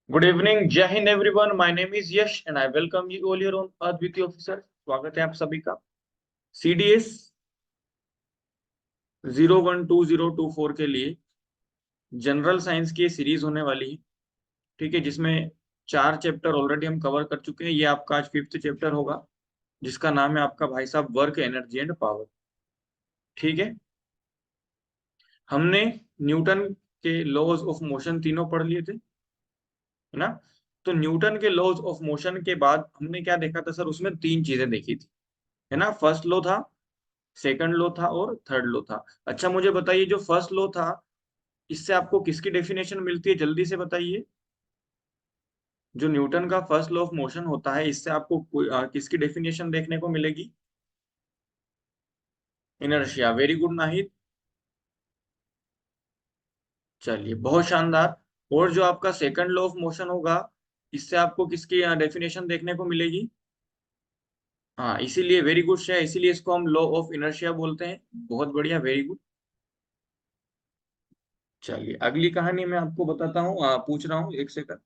Good evening, जय Hind everyone. My name is Yash and I welcome you all your own अद्वितीय officer. स्वागत है आप सभी का सीडीएस 012024 के लिए जनरल साइंस की सीरीज होने वाली है। ठीक है, जिसमें 4 चैप्टर ऑलरेडी हम कवर कर चुके हैं। ये आपका आज 5th चैप्टर होगा, जिसका नाम है आपका भाई साहब वर्क, एनर्जी एंड पावर। ठीक है, हमने न्यूटन के लॉज ऑफ मोशन तीनों पढ़ लिए थे, है ना। तो न्यूटन के लॉज ऑफ मोशन के बाद हमने क्या देखा था सर? उसमें 3 चीजें देखी थी, है ना। फर्स्ट लॉ था, सेकंड लॉ था और थर्ड लॉ था। अच्छा मुझे बताइए, जो फर्स्ट लॉ था इससे आपको किसकी डेफिनेशन मिलती है? जल्दी से बताइए। जो न्यूटन का फर्स्ट लॉ ऑफ मोशन होता है, इससे आपको किसकी डेफिनेशन देखने को मिलेगी? इनर्शिया। वेरी गुड नाहिद, चलिए बहुत शानदार। और जो आपका सेकंड लॉ ऑफ मोशन होगा, इससे आपको किसकी डेफिनेशन देखने को मिलेगी? हाँ, इसीलिए वेरी गुड है, इसीलिए इसको हम लॉ ऑफ इनर्शिया बोलते हैं। बहुत बढ़िया, वेरी गुड। चलिए अगली कहानी मैं आपको बताता हूँ, पूछ रहा हूँ एक सेकंड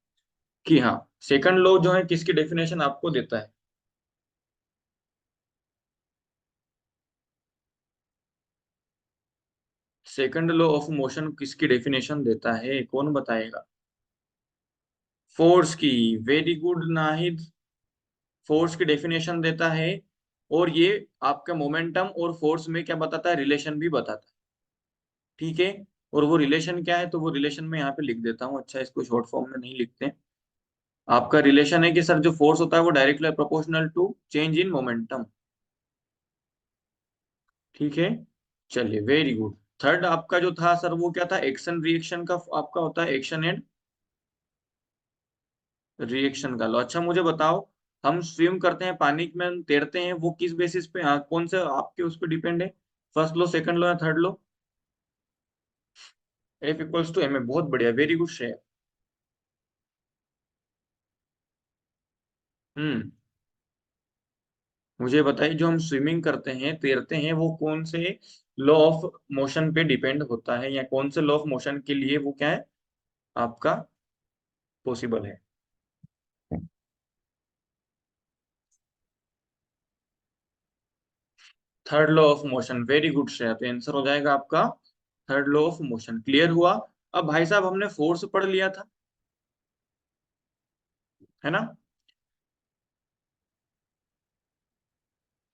कि हाँ, सेकंड लॉ जो है किसकी डेफिनेशन आपको देता है? सेकंड लॉ ऑफ मोशन किसकी डेफिनेशन देता है? कौन बताएगा? फोर्स की। वेरी गुड नाहिद, फोर्स की डेफिनेशन देता है। और ये आपका मोमेंटम और फोर्स में क्या बताता है? रिलेशन भी बताता है। ठीक है, और वो रिलेशन क्या है? तो वो रिलेशन मैं यहाँ पे लिख देता हूँ। अच्छा, इसको शॉर्ट फॉर्म में नहीं लिखते। आपका रिलेशन है कि सर जो फोर्स होता है वो directly proportional to change in momentum. ठीक है, चलिए वेरी गुड। थर्ड आपका जो था सर, वो क्या था? एक्शन रिएक्शन का आपका होता है, एक्शन एंड रिएक्शन का लॉ। अच्छा मुझे बताओ, हम स्विम करते हैं पानी में, हम तैरते हैं, वो किस बेसिस पे, कौन से आपके उस पर डिपेंड है? फर्स्ट लॉ, सेकंड लॉ या third law? F equals to M A. बहुत बढ़िया, वेरी गुड शेयर। हम्म, मुझे बताइए, जो हम स्विमिंग करते हैं, तैरते हैं, वो कौन से लॉ ऑफ मोशन पे डिपेंड होता है, या कौन से लॉ ऑफ मोशन के लिए वो क्या है आपका पॉसिबल है? Third law of motion. Very good Shreya, तो आंसर हो जाएगा आपका third law of motion. Clear हुआ? अब भाई साहब हमने फोर्स पढ़ लिया था, है ना।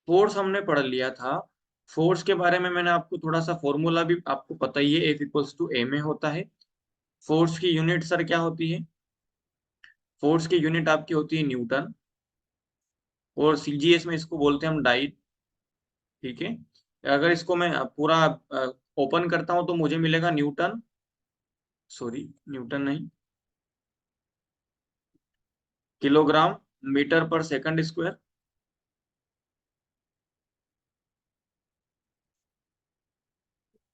फोर्स हमने पढ़ लिया था। फोर्स के बारे में मैंने आपको थोड़ा सा फॉर्मूला भी आपको पता ही है, एफ इक्वल्स टू ए में होता है। फोर्स की यूनिट सर क्या होती है? फोर्स की यूनिट आपकी होती है न्यूटन, और सीजीएस में इसको बोलते हैं हम डाई। ठीक है, अगर इसको मैं पूरा ओपन करता हूं तो मुझे मिलेगा न्यूटन, सॉरी न्यूटन नहीं, किलोग्राम मीटर पर second square.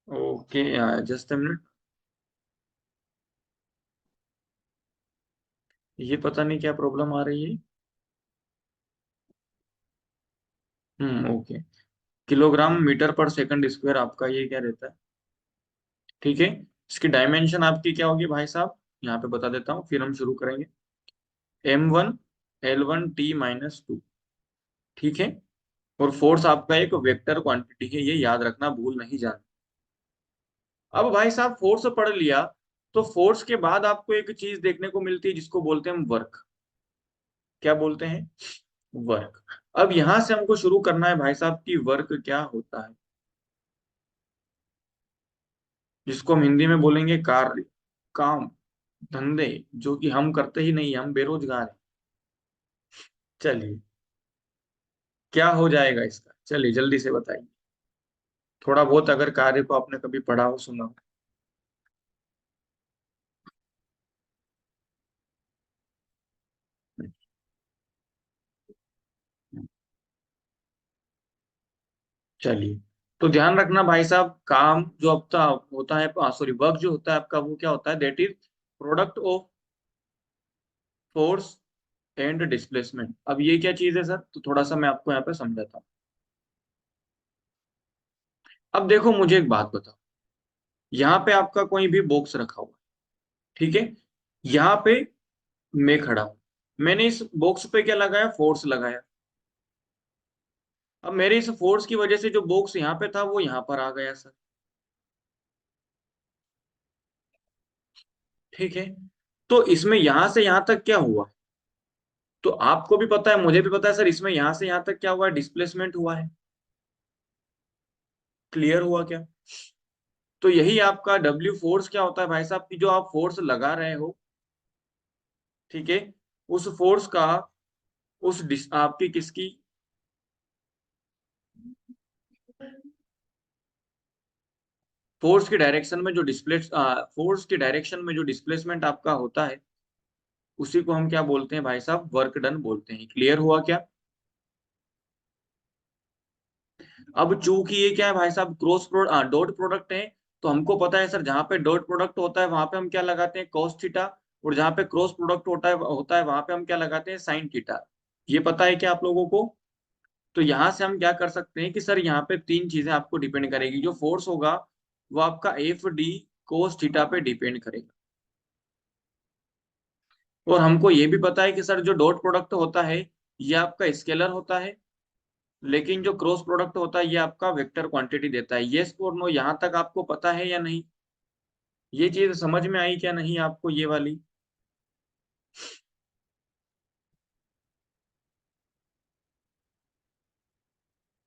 Okay, just a minute. ये पता नहीं क्या प्रॉब्लम आ रही है। ओके, किलोग्राम मीटर पर सेकंड स्क्वायर आपका ये क्या रहता है? ठीक है, इसकी डायमेंशन आपकी क्या होगी भाई साहब? यहाँ पे बता देता हूँ, फिर हम शुरू करेंगे। m1 L1 T-2। ठीक है, और फोर्स आपका एक वेक्टर क्वांटिटी है, ये याद रखना, भूल नहीं जाना। अब भाई साहब फोर्स पढ़ लिया, तो फोर्स के बाद आपको एक चीज देखने को मिलती है जिसको बोलते हैं हम वर्क। क्या बोलते हैं? वर्क। अब यहां से हमको शुरू करना है भाई साहब की वर्क क्या होता है, जिसको हम हिंदी में बोलेंगे कार्य, काम, धंधे, जो कि हम करते ही नहीं, हम बेरोजगार हैं। चलिए, क्या हो जाएगा इसका? चलिए जल्दी से बताइए। थोड़ा बहुत अगर कार्य को आपने कभी पढ़ा हो, सुना हो। चलिए, तो ध्यान रखना भाई साहब, काम जो आपका होता है, सॉरी वर्क जो होता है आपका, वो क्या होता है? That is product of force and displacement. अब ये क्या चीज है सर? तो थोड़ा सा मैं आपको यहाँ पे समझाता हूँ। अब देखो मुझे एक बात बताओ, यहाँ पे आपका कोई भी बॉक्स रखा हुआ है, ठीक है। यहाँ पे मैं खड़ा हूं, मैंने इस बॉक्स पे क्या लगाया, फोर्स लगाया। अब मेरे इस फोर्स की वजह से जो बॉक्स यहाँ पे था वो यहाँ पर आ गया सर। ठीक है, तो इसमें यहां से यहां तक क्या हुआ, तो आपको भी पता है मुझे भी पता है सर, इसमें यहां से यहां तक क्या हुआ है, डिस्प्लेसमेंट हुआ है। क्लियर हुआ क्या। तो यही आपका डब्ल्यू फोर्स क्या होता है भाई साहब, की जो आप फोर्स लगा रहे हो, ठीक है, उस फोर्स का आपकी किसकी, फोर्स की डायरेक्शन में जो फोर्स की डायरेक्शन में जो डिस्प्लेसमेंट आपका होता है, उसी को हम क्या बोलते हैं भाई साहब, वर्क डन बोलते हैं। क्लियर हुआ क्या। अब चूंकि ये क्या है भाई साहब, डॉट प्रोडक्ट है, तो हमको पता है सर, जहां पे डॉट प्रोडक्ट होता है वहां पे हम क्या लगाते हैं, cos थीटा। और जहां पे क्रॉस प्रोडक्ट होता है वहां पे हम क्या लगाते हैं, साइन थीटा। ये पता है क्या आप लोगों को। तो यहां से हम क्या कर सकते हैं कि सर यहाँ पे तीन चीजें आपको डिपेंड करेगी, जो फोर्स होगा वो आपका एफ डी कोस थीटा पे डिपेंड करेगा। और हमको ये भी पता है कि सर जो डॉट प्रोडक्ट होता है ये आपका स्केलर होता है, लेकिन जो क्रॉस प्रोडक्ट होता है ये आपका वेक्टर क्वांटिटी देता है। यस और नो, यहाँ तक आपको पता है या नहीं, ये चीज समझ में आई क्या नहीं आपको ये वाली।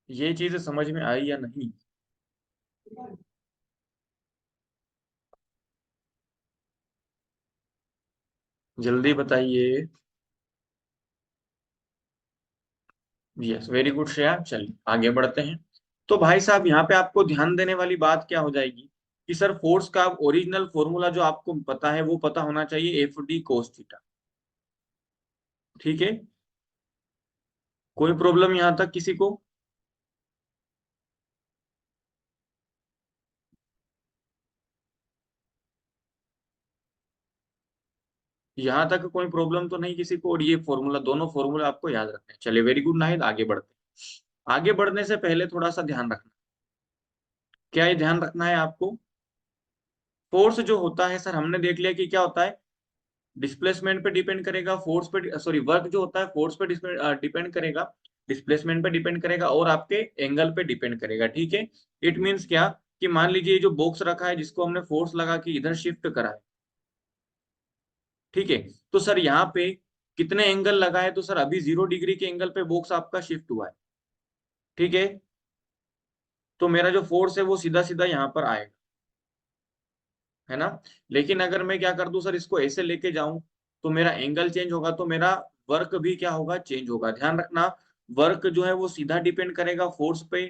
ये चीज समझ में आई या नहीं, जल्दी बताइए। यस, वेरी गुड श्रेया, चलिए आगे बढ़ते हैं। तो भाई साहब यहाँ पे आपको ध्यान देने वाली बात क्या हो जाएगी, कि सर फोर्स का ओरिजिनल फॉर्मूला जो आपको पता है वो पता होना चाहिए, एफ डी कोस थीटा। ठीक है, कोई प्रॉब्लम यहाँ तक किसी को। यहाँ तक कोई प्रॉब्लम तो नहीं किसी को, और ये फॉर्मूला, दोनों फॉर्मूला आपको याद रखने हैं। चलिए वेरी गुड नाहिद, आगे बढ़ते हैं। आगे बढ़ने से पहले थोड़ा सा ध्यान रखना, क्या ये ध्यान रखना है आपको। फोर्स जो होता है सर, हमने देख लिया कि क्या होता है, डिस्प्लेसमेंट पे डिपेंड करेगा, फोर्स पे सॉरी वर्क जो होता है फोर्स पे डिपेंड करेगा, डिस्प्लेसमेंट पे डिपेंड करेगा, और आपके एंगल पे डिपेंड करेगा। ठीक है, इट मीन्स क्या, कि मान लीजिए ये जो बॉक्स रखा है जिसको हमने फोर्स लगा के इधर शिफ्ट करा है, ठीक है, तो सर यहाँ पे कितने एंगल लगा है, तो सर अभी 0 डिग्री के एंगल पे बॉक्स आपका शिफ्ट हुआ है। ठीक है, तो मेरा जो फोर्स है वो सीधा सीधा यहाँ पर आएगा, है ना। लेकिन अगर मैं क्या कर दूं सर, इसको ऐसे लेके जाऊं, तो मेरा एंगल चेंज होगा, तो मेरा वर्क भी क्या होगा, चेंज होगा। ध्यान रखना, वर्क जो है वो सीधा डिपेंड करेगा फोर्स पे,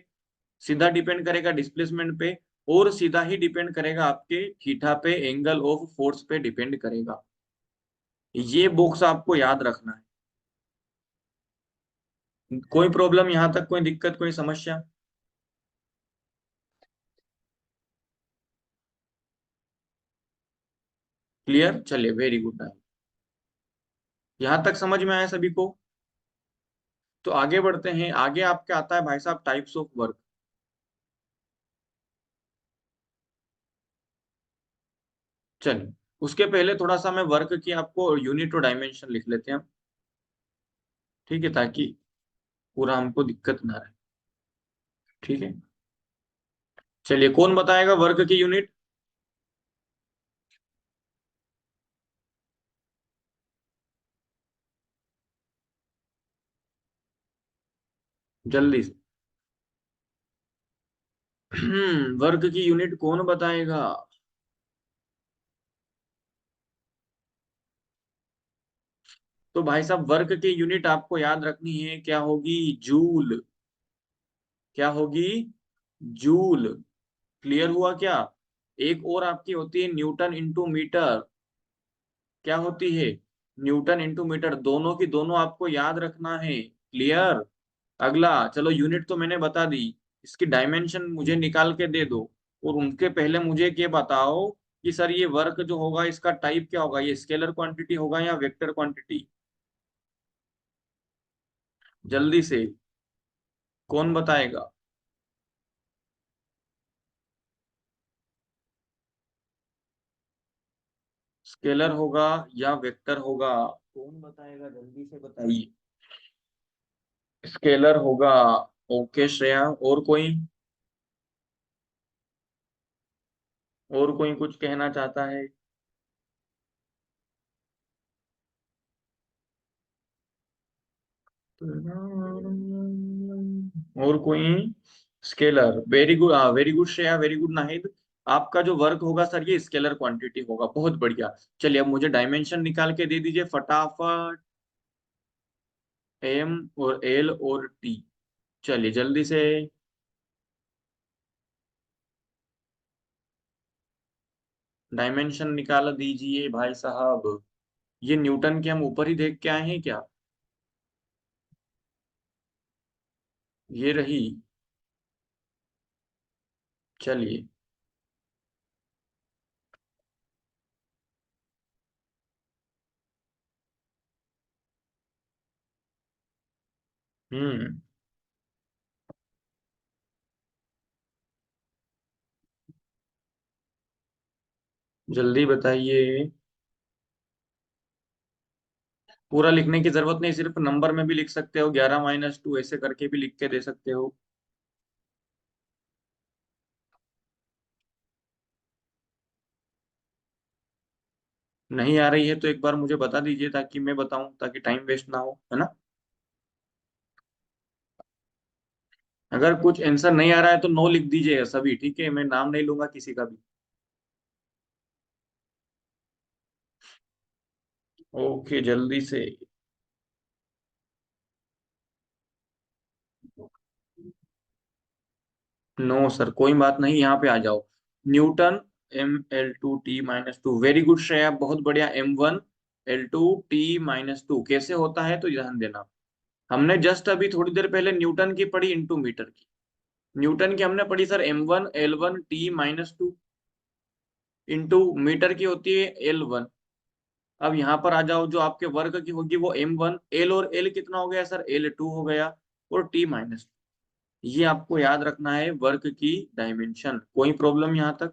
सीधा डिपेंड करेगा डिस्प्लेसमेंट पे, और सीधा ही डिपेंड करेगा आपके थीटा पे, एंगल ऑफ फोर्स पे डिपेंड करेगा। ये बॉक्स आपको याद रखना है। कोई प्रॉब्लम यहाँ तक, कोई दिक्कत, कोई समस्या। क्लियर, चलिए वेरी गुड। यहाँ तक समझ में आया सभी को। तो आगे बढ़ते हैं, आगे आपके आता है भाई साहब टाइप्स ऑफ वर्क। चलिए, उसके पहले थोड़ा सा मैं वर्क की आपको यूनिट और डायमेंशन लिख लेते हैं हम, ठीक है, ताकि पूरा हमको दिक्कत ना रहे। ठीक है, चलिए कौन बताएगा वर्क की यूनिट। जल्दी से। वर्क की यूनिट कौन बताएगा। तो भाई साहब वर्क की यूनिट आपको याद रखनी है, क्या होगी, जूल। क्या होगी, जूल। क्लियर हुआ क्या। एक और आपकी होती है न्यूटन इंटू मीटर। क्या होती है, न्यूटन इंटू मीटर। दोनों की दोनों आपको याद रखना है। क्लियर। अगला, चलो यूनिट तो मैंने बता दी, इसकी डायमेंशन मुझे निकाल के दे दो। और उनके पहले मुझे ये बताओ कि सर ये वर्क जो होगा इसका टाइप क्या होगा, ये स्केलर क्वांटिटी होगा या वेक्टर क्वांटिटी। जल्दी से, कौन बताएगा। स्केलर होगा या वेक्टर होगा? कौन बताएगा, जल्दी से बताइए। स्केलर होगा। ओके श्रेया, और कोई? और कोई कुछ कहना चाहता है? और कोई? स्केलर, वेरी गुड, हाँ very good Shreya, very good Nahid. आपका जो वर्क होगा सर ये स्केलर क्वांटिटी होगा, बहुत बढ़िया। चलिए अब मुझे डायमेंशन निकाल के दे दीजिए फटाफट। एम और एल और टी, चलिए जल्दी से। डायमेंशन निकाल दीजिए भाई साहब। ये न्यूटन के हम ऊपर ही देख के आए हैं क्या? ये रही। चलिए। हम्म। जल्दी बताइए। पूरा लिखने की जरूरत नहीं, सिर्फ नंबर में भी लिख सकते हो, 11 - 2 ऐसे करके भी लिख के दे सकते हो। नहीं आ रही है तो एक बार मुझे बता दीजिए ताकि मैं बताऊं, ताकि टाइम वेस्ट ना हो, है ना। अगर कुछ आंसर नहीं आ रहा है तो नो लिख दीजिएगा सभी, ठीक है, मैं नाम नहीं लूंगा किसी का भी। ओके जल्दी से। नो सर, कोई बात नहीं, यहाँ पे आ जाओ। Newton Ml2T - 2, very good Shreya, बहुत बढ़िया। M1L2T - 2 कैसे होता है तो ध्यान देना। हमने जस्ट अभी थोड़ी देर पहले न्यूटन की पढ़ी इंटू मीटर की। न्यूटन की हमने पढ़ी सर M1L1T - 2, इंटू मीटर की होती है L1। अब यहाँ पर आ जाओ, जो आपके वर्ग की होगी वो M1, एल और एल कितना हो गया सर, L2 हो गया, और T - 2। ये आपको याद रखना है वर्ग की डायमेंशन। कोई प्रॉब्लम यहाँ तक?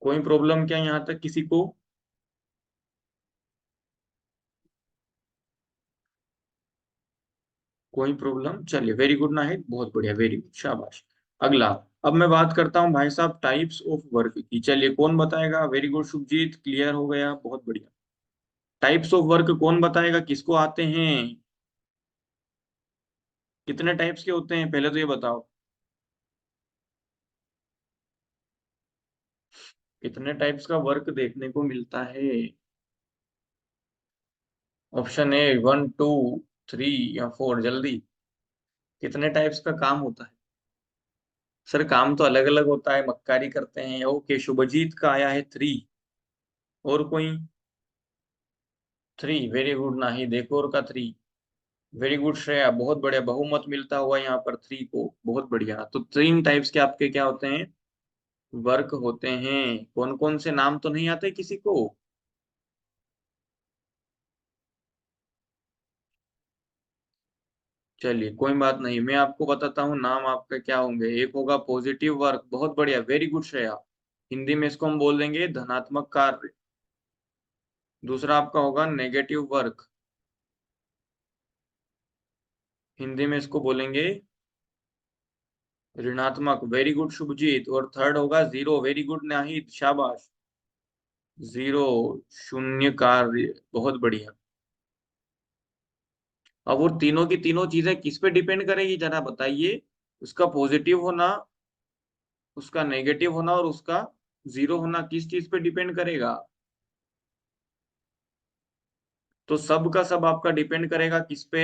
कोई प्रॉब्लम क्या यहाँ तक किसी को? कोई प्रॉब्लम, चलिए वेरी गुड नाहिद, बहुत बढ़िया, वेरी गुड, शाबाश। अगला। अब मैं बात करता हूँ भाई साहब टाइप्स ऑफ वर्क की, चलिए कौन बताएगा? वेरी गुड शुभजीत, क्लियर हो गया, बहुत बढ़िया। टाइप्स ऑफ वर्क कौन बताएगा, किसको आते हैं? कितने टाइप्स के होते हैं पहले तो ये बताओ। कितने टाइप्स का वर्क देखने को मिलता है? ऑप्शन ए 1 2 3 या 4, जल्दी। कितने टाइप्स का काम होता है? सर काम तो अलग अलग होता है, मक्कारी करते हैं। ओके शुभजीत का आया है 3। और कोई? 3, वेरी गुड नाही, देखो और का 3। वेरी गुड श्रेया, बहुत बढ़िया, बहुमत मिलता हुआ यहाँ पर 3 को, बहुत बढ़िया। तो 3 टाइप्स के आपके क्या होते हैं, वर्क होते हैं। कौन कौन से नाम तो नहीं आते किसी को? चलिए कोई बात नहीं, मैं आपको बताता हूँ नाम आपके क्या होंगे। एक होगा पॉजिटिव वर्क, बहुत बढ़िया, वेरी गुड श्रेया, हिंदी में इसको हम बोल देंगे धनात्मक कार्य। दूसरा आपका होगा नेगेटिव वर्क, हिंदी में इसको बोलेंगे ऋणात्मक, वेरी गुड शुभजीत। और थर्ड होगा जीरो, वेरी गुड नाहिद, शाबाश। जीरो, शून्य कार्य, बहुत बढ़िया। अब वो तीनों की तीनों चीजें किस पे डिपेंड करेगी जरा बताइए। उसका पॉजिटिव होना, उसका नेगेटिव होना और उसका जीरो होना किस चीज पे डिपेंड करेगा? तो सब का सब आपका डिपेंड करेगा किस पे?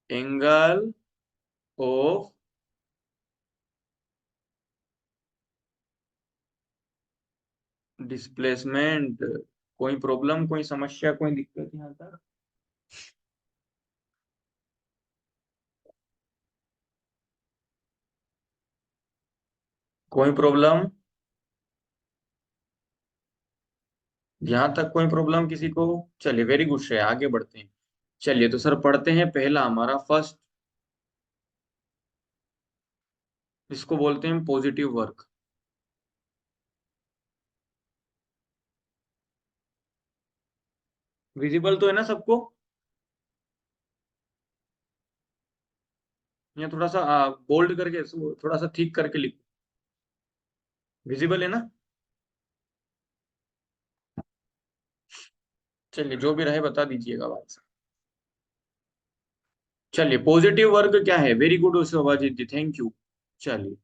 Angle of displacement. कोई प्रॉब्लम, कोई समस्या, कोई दिक्कत यहाँ तक? कोई प्रॉब्लम यहाँ तक? कोई प्रॉब्लम किसी को? चलिए वेरी गुड है, आगे बढ़ते हैं। चलिए तो सर पढ़ते हैं पहला हमारा फर्स्ट। इसको बोलते हैं पॉजिटिव वर्क। विजिबल तो है ना सबको? या थोड़ा सा बोल्ड करके इसको थोड़ा सा ठीक करके लिखो। विजिबल है ना? चलिए जो भी रहे बता दीजिएगा भाई साहब। चलिए पॉजिटिव वर्क क्या है? Very good Shobhajeet ji, thank you. चलिए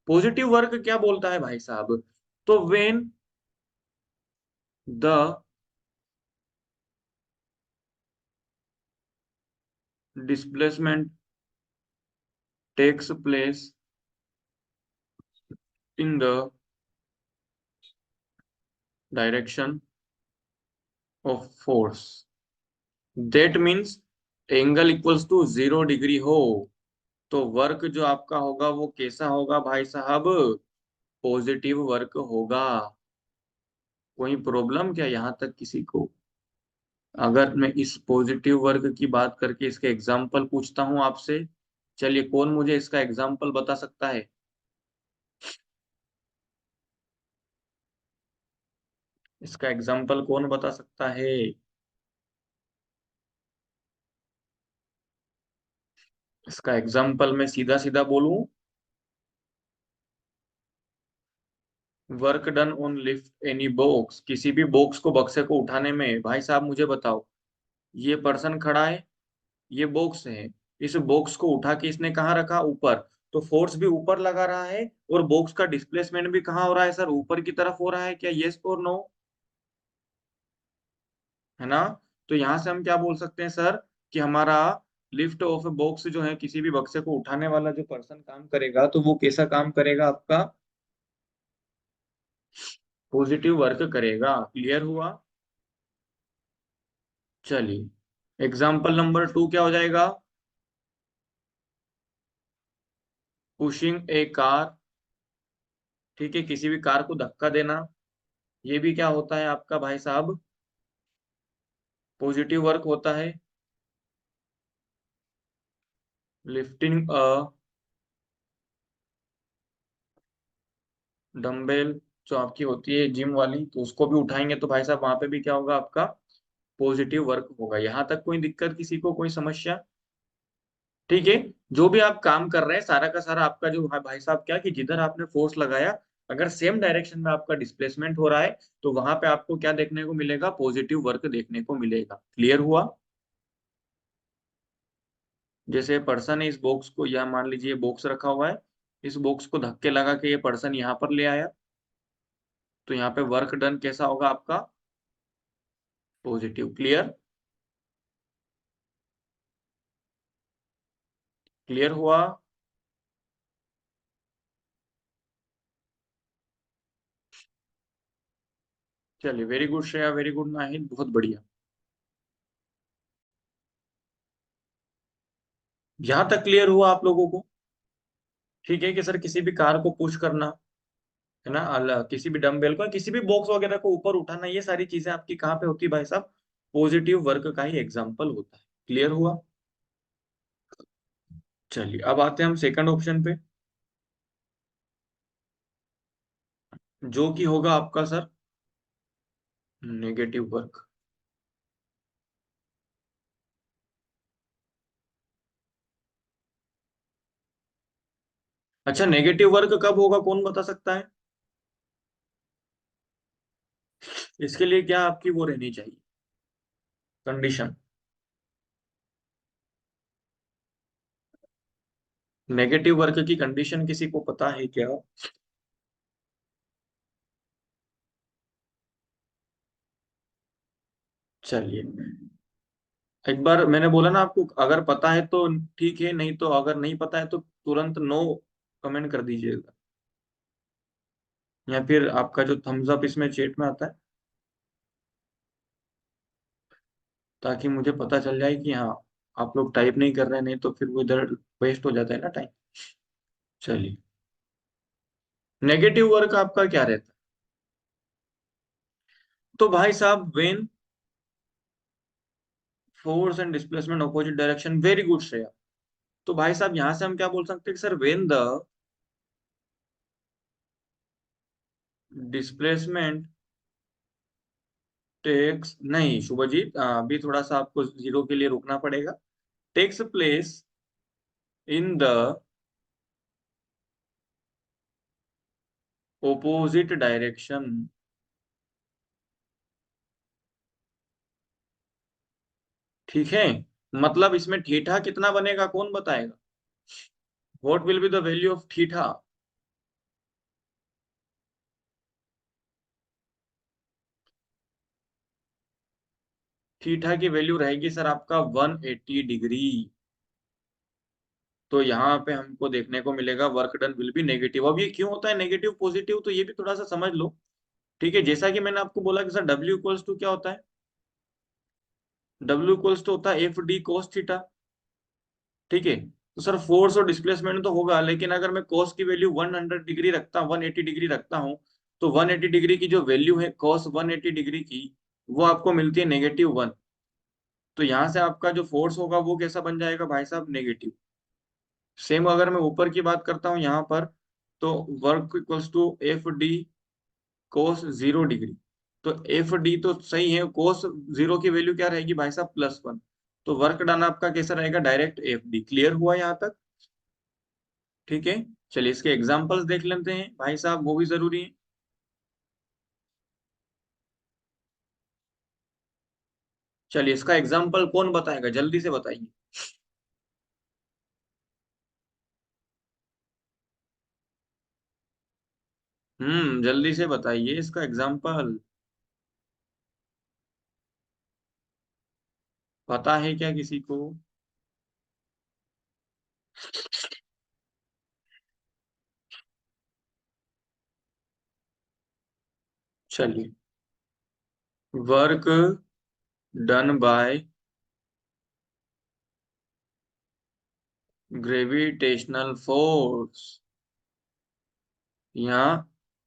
पॉजिटिव वर्क क्या बोलता है भाई साहब? तो when the displacement takes place in the direction of force, that means angle equals to 0 degree हो, तो वर्क जो आपका होगा वो कैसा होगा भाई साहब? पॉजिटिव वर्क होगा। कोई प्रॉब्लम क्या यहाँ तक किसी को? अगर मैं इस पॉजिटिव वर्क की बात करके इसके एग्जाम्पल पूछता हूँ आपसे, चलिए कौन मुझे इसका एग्जाम्पल बता सकता है? इसका एग्जाम्पल कौन बता सकता है? इसका एग्जाम्पल मैं सीधा सीधा बोलूं, work done on lift any box, किसी भी बॉक्स को, बक्से को उठाने में। भाई साहब मुझे बताओ, ये पर्सन खड़ा है, ये बॉक्स है, इस बॉक्स को उठा के इसने कहाँ रखा? ऊपर। तो फोर्स भी ऊपर लगा रहा है और बॉक्स का डिस्प्लेसमेंट भी कहाँ हो रहा है सर? ऊपर की तरफ हो रहा है क्या? यस और नो? है ना? तो यहां से हम क्या बोल सकते हैं सर, कि हमारा लिफ्ट ऑफ बॉक्स जो है, किसी भी बक्से को उठाने वाला जो पर्सन काम करेगा, तो वो कैसा काम करेगा आपका? पॉजिटिव वर्क करेगा। क्लियर हुआ? चलिए एग्जाम्पल नंबर 2 क्या हो जाएगा? पुशिंग ए कार, ठीक है, किसी भी कार को धक्का देना, ये भी क्या होता है आपका भाई साहब? पॉजिटिव वर्क होता है। लिफ्टिंग अ डंबल, जो आपकी होती है जिम वाली, तो उसको भी उठाएंगे तो भाई साहब वहां पे भी क्या होगा आपका? पॉजिटिव वर्क होगा। यहाँ तक कोई दिक्कत किसी को, कोई समस्या? ठीक है। जो भी आप काम कर रहे हैं सारा का सारा आपका जो है भाई साहब, क्या कि जिधर आपने फोर्स लगाया, अगर सेम डायरेक्शन में आपका डिस्प्लेसमेंट हो रहा है, तो वहां पे आपको क्या देखने को मिलेगा? पॉजिटिव वर्क देखने को मिलेगा। क्लियर हुआ? जैसे पर्सन है, इस बॉक्स को, या मान लीजिए बॉक्स रखा हुआ है, इस बॉक्स को धक्के लगा के ये पर्सन यहाँ पर ले आया, तो यहाँ पे वर्क डन कैसा होगा आपका? पॉजिटिव। क्लियर? क्लियर हुआ? चलिए very good Shreya, very good Nahid, बहुत बढ़िया। यहाँ तक क्लियर हुआ आप लोगों को? ठीक है कि सर किसी भी कार को पुश करना, है ना, किसी भी डंबल को, किसी भी बॉक्स वगैरह को ऊपर उठाना, ये सारी चीजें आपकी कहाँ पे होती है भाई साहब? पॉजिटिव वर्क का ही एग्जाम्पल होता है। क्लियर हुआ? चलिए अब आते हैं हम सेकंड ऑप्शन पे, जो कि होगा आपका सर नेगेटिव वर्क। अच्छा नेगेटिव वर्क कब होगा, कौन बता सकता है? इसके लिए क्या आपकी वो रहनी चाहिए, कंडीशन? नेगेटिव वर्क की कंडीशन किसी को पता है क्या? चलिए एक बार मैंने बोला ना आपको, अगर पता है तो ठीक है, नहीं तो अगर नहीं पता है तो तुरंत नो कमेंट कर दीजिएगा, या फिर आपका जो थम्स अप इसमें चेट में आता है, ताकि मुझे पता चल जाए कि हाँ आप लोग टाइप नहीं कर रहे हैं, नहीं तो फिर वो इधर वेस्ट हो जाता है ना टाइम। चलिए नेगेटिव वर्क आपका क्या रहता है? तो भाई साहब when force and displacement opposite direction, very good Shreya. तो भाई साहब यहाँ से हम क्या बोल सकते हैं कि sir when the displacement takes नहीं शुभजीत, अभी थोड़ा सा आपको जीरो के लिए रुकना पड़ेगा। Takes place in the opposite direction. ठीक है, मतलब इसमें थीटा कितना बनेगा कौन बताएगा? What will be the value of theta? Theta की वैल्यू रहेगी सर आपका 180 डिग्री। तो यहाँ पे हमको देखने को मिलेगा work done will be negative. अब ये क्यों होता है नेगेटिव पॉजिटिव, तो ये भी थोड़ा सा समझ लो। ठीक है, जैसा कि मैंने आपको बोला कि सर W इक्वल्स टू क्या होता है? W इक्वल्स टू होता है एफ डी कोस थीटा। ठीक है, तो सर फोर्स और डिस्प्लेसमेंट तो होगा, लेकिन अगर मैं cos की वैल्यू 100 डिग्री रखता हूँ, 180 डिग्री रखता हूँ, तो 180 डिग्री की जो वैल्यू है cos 180 डिग्री की, वो आपको मिलती है -1। तो यहाँ से आपका जो फोर्स होगा वो कैसा बन जाएगा भाई साहब? नेगेटिव। सेम अगर मैं ऊपर की बात करता हूँ यहाँ पर, तो work equals to F D cos 0 degree. तो एफ डी तो सही है, कोस जीरो की वैल्यू क्या रहेगी भाई साहब? +1। तो वर्क डन आपका कैसा रहेगा? Direct F D. क्लियर हुआ यहाँ तक? ठीक है, चलिए इसके एग्जांपल्स देख लेते हैं भाई साहब, वो भी जरूरी है। चलिए इसका एग्जांपल कौन बताएगा, जल्दी से बताइए। जल्दी से बताइए इसका एग्जांपल। पता है क्या किसी को? चलिए, work done by gravitational force, या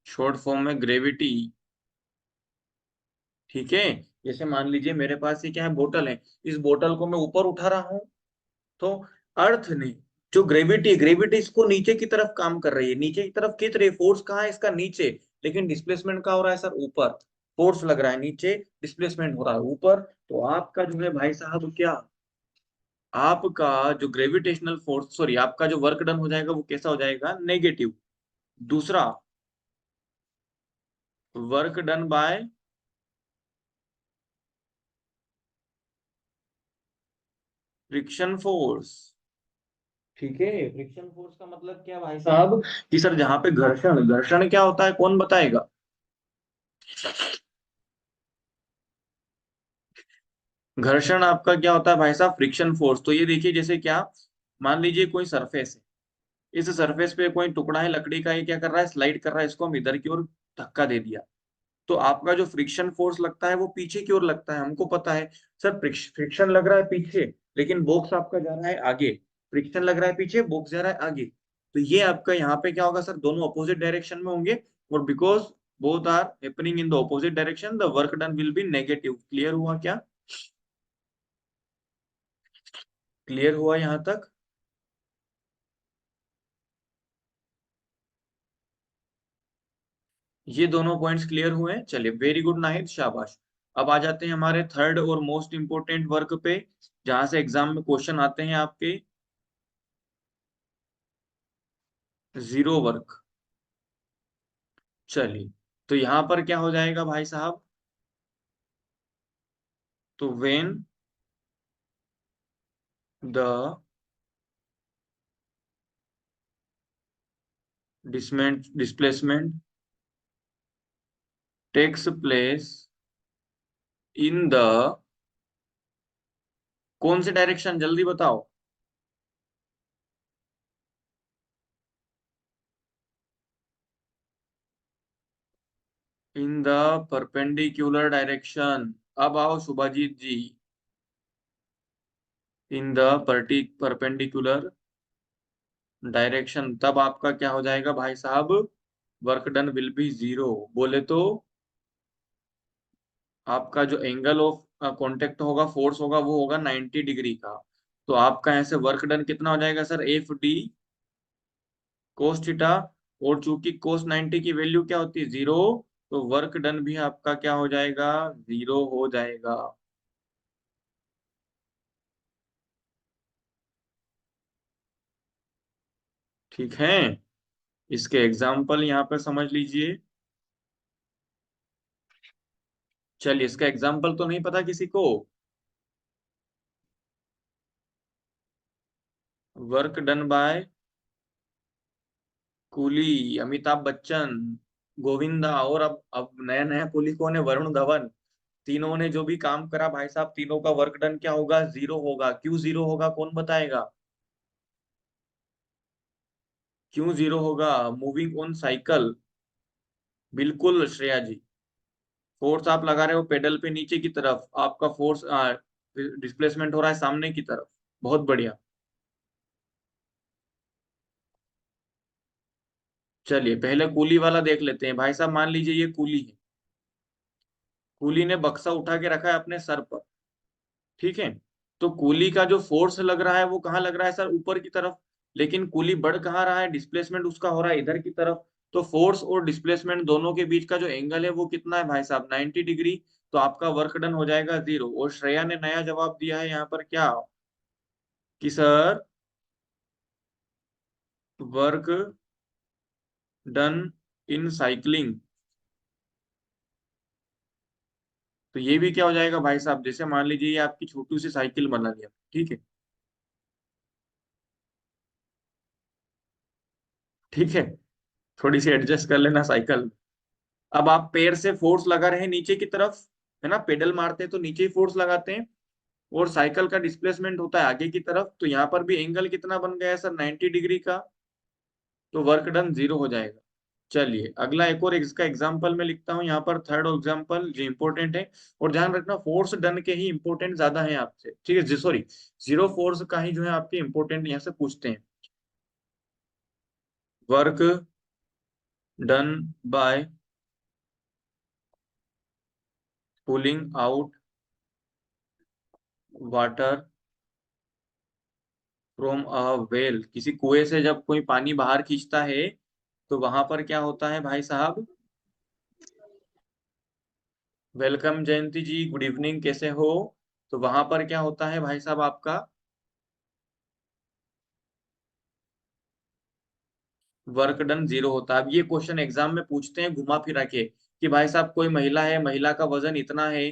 शॉर्ट फॉर्म में ग्रेविटी। ठीक है, जैसे मान लीजिए मेरे पास ये क्या है, बोतल है। इस बोतल को मैं ऊपर उठा रहा हूँ, तो अर्थ ने जो ग्रेविटी इसको नीचे की तरफ काम कर रही है, नीचे की तरफ खींच रही है। फोर्स कहाँ है इसका? नीचे। लेकिन डिस्प्लेसमेंट कहाँ हो रहा है सर? ऊपर। फोर्स लग रहा है नीचे, डिस्प्लेसमेंट हो रहा है ऊपर। तो आपका जो है भाई साहब क्या, आपका जो ग्रेविटेशनल फोर्स, सॉरी, आपका जो वर्क डन हो जाएगा वो कैसा हो जाएगा? नेगेटिव। दूसरा, work done by friction force. ठीक है, फ्रिक्शन फोर्स का मतलब क्या भाई साहब? कि सर जहां पे घर्षण, घर्षण क्या होता है कौन बताएगा? घर्षण आपका क्या होता है भाई साहब? Friction force. तो ये देखिए, जैसे क्या, मान लीजिए कोई सरफेस है, इस सरफेस पे कोई टुकड़ा है लकड़ी का, ये क्या कर रहा है? स्लाइड कर रहा है, इसको हम इधर की ओर धक्का दे दिया। तो आपका जो फ्रिक्शन फोर्स लगता है वो पीछे की ओर लगता है, हमको पता है। सर फ्रिक्शन लग रहा है पीछे, लेकिन बॉक्स आपका जा रहा है आगे। फ्रिक्शन लग रहा है पीछे, बॉक्स जा रहा है आगे। तो ये आपका यहाँ पे क्या होगा सर? दोनों अपोजिट डायरेक्शन में होंगे, और because both are happening in the opposite direction, the work done will be negative. Clear हुआ क्या? क्लियर हुआ यहाँ तक? ये दोनों पॉइंट्स क्लियर हुए हैं। चलिए, वेरी गुड नाहिद, शाबाश। अब आ जाते हैं हमारे थर्ड और मोस्ट इंपोर्टेंट वर्क पे, जहां से एग्जाम में क्वेश्चन आते हैं आपके। Zero work. चलिए, तो यहां पर क्या हो जाएगा भाई साहब? तो when the displacement takes place in the, कौन से डायरेक्शन जल्दी बताओ? In the perpendicular direction. अब आओ Shubhajit ji, in the perpendicular direction, तब आपका क्या हो जाएगा भाई साहब? Work done will be zero. बोले तो आपका जो एंगल ऑफ कांटेक्ट होगा, फोर्स होगा, वो होगा 90 डिग्री का। तो आपका ऐसे वर्क डन कितना हो जाएगा sir? F D cos theta और चूंकि कोस 90 की वैल्यू क्या होती है 0, तो वर्क डन भी आपका क्या हो जाएगा 0 हो जाएगा। ठीक है, इसके एग्जाम्पल यहाँ पे समझ लीजिए। चलिए, इसका एग्जाम्पल तो नहीं पता किसी को? Work done by coolie Amitabh Bachchan, Govinda, और अब नया नया कूली कौन है, वरुण धवन। तीनों ने जो भी काम करा भाई साहब, तीनों का वर्क डन क्या होगा 0 होगा। क्यों 0 होगा कौन बताएगा? क्यों 0 होगा? मूविंग ऑन साइकिल, बिल्कुल श्रेया जी। फोर्स आप लगा रहे हो पेडल पे नीचे की तरफ, आपका फोर्स डिस्प्लेसमेंट हो रहा है सामने की तरफ। बहुत बढ़िया। चलिए पहले कूली वाला देख लेते हैं। भाई साहब मान लीजिए ये कूली है, कूली ने बक्सा उठा के रखा है अपने सर पर। ठीक है, तो कूली का जो फोर्स लग रहा है वो कहाँ लग रहा है सर, ऊपर की तरफ। लेकिन कूली बढ़ कहाँ रहा है, डिस्प्लेसमेंट उसका हो रहा है इधर की तरफ। तो फोर्स और डिस्प्लेसमेंट दोनों के बीच का जो एंगल है वो कितना है भाई साहब 90 डिग्री। तो आपका वर्क डन हो जाएगा 0। और श्रेया ने नया जवाब दिया है यहाँ पर क्या, कि sir work done in cycling. तो ये भी क्या हो जाएगा भाई साहब, जैसे मान लीजिए ये आपकी छोटी सी साइकिल बना दिया, ठीक है। ठीक है, थोड़ी सी एडजस्ट कर लेना साइकिल। अब आप पैर से फोर्स लगा रहे हैं नीचे की तरफ, है ना, पेडल मारते हैं तो नीचे ही फोर्स लगाते हैं। और साइकिल का डिस्प्लेसमेंट होता है आगे की तरफ, तो यहाँ पर भी एंगल कितना बन गया है सर 90 डिग्री का। तो वर्क डन 0 हो जाएगा। चलिए अगला एक और इसका एग्जांपल मैं लिखता हूँ यहाँ पर, थर्ड एग्जांपल जो इंपॉर्टेंट है। और ध्यान रखना फोर्स डन के ही इंपॉर्टेंट ज्यादा है आपसे, ठीक है जी, सॉरी, जीरो फोर्स का ही जो है आपके इंपॉर्टेंट यहाँ से पूछते हैं। Work done by pulling out water from a well, किसी कुएं से जब कोई पानी बाहर खींचता है तो वहां पर क्या होता है भाई साहब। वेलकम जयंती जी, गुड इवनिंग, कैसे हो? तो वहां पर क्या होता है भाई साहब आपका वर्क डन 0 होता है। अब ये क्वेश्चन एग्जाम में पूछते हैं घुमा फिरा के, कि भाई साहब कोई महिला है, महिला का वजन इतना है,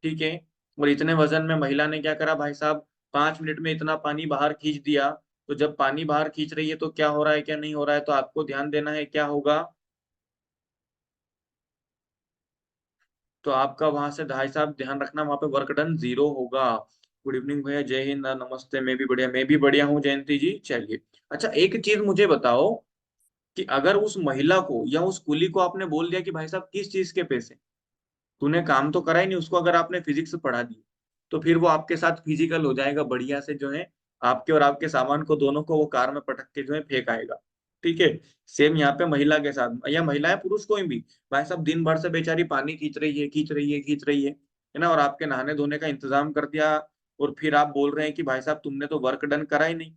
ठीक है। और इतने वजन में महिला ने क्या करा भाई साहब, 5 मिनट में इतना पानी बाहर खींच दिया। तो जब पानी बाहर खींच रही है तो क्या हो रहा है क्या नहीं हो रहा है, तो आपको ध्यान देना है क्या होगा। तो आपका वहां से भाई साहब ध्यान रखना, वहां पे वर्क डन 0 होगा। गुड इवनिंग भैया, जय हिंद, नमस्ते, मैं भी बढ़िया, मैं भी बढ़िया हूँ जयंती जी। चलिए, अच्छा एक चीज मुझे बताओ, कि अगर उस महिला को या उस कुली को आपने बोल दिया कि भाई साहब किस चीज के पैसे, तूने काम तो करा ही नहीं, उसको अगर आपने फिजिक्स पढ़ा दी, तो फिर वो आपके साथ फिजिकल हो जाएगा बढ़िया से जो है, आपके और आपके सामान को दोनों को वो कार में पटक के जो है फेंक आएगा। ठीक है, सेम यहाँ पे महिला के साथ, या महिला है पुरुष कोई भी, भाई साहब दिन भर से बेचारी पानी खींच रही है, खींच रही है, खींच रही है ना, और आपके नहाने धोने का इंतजाम कर दिया, और फिर आप बोल रहे हैं कि भाई साहब तुमने तो वर्क डन करा ही नहीं।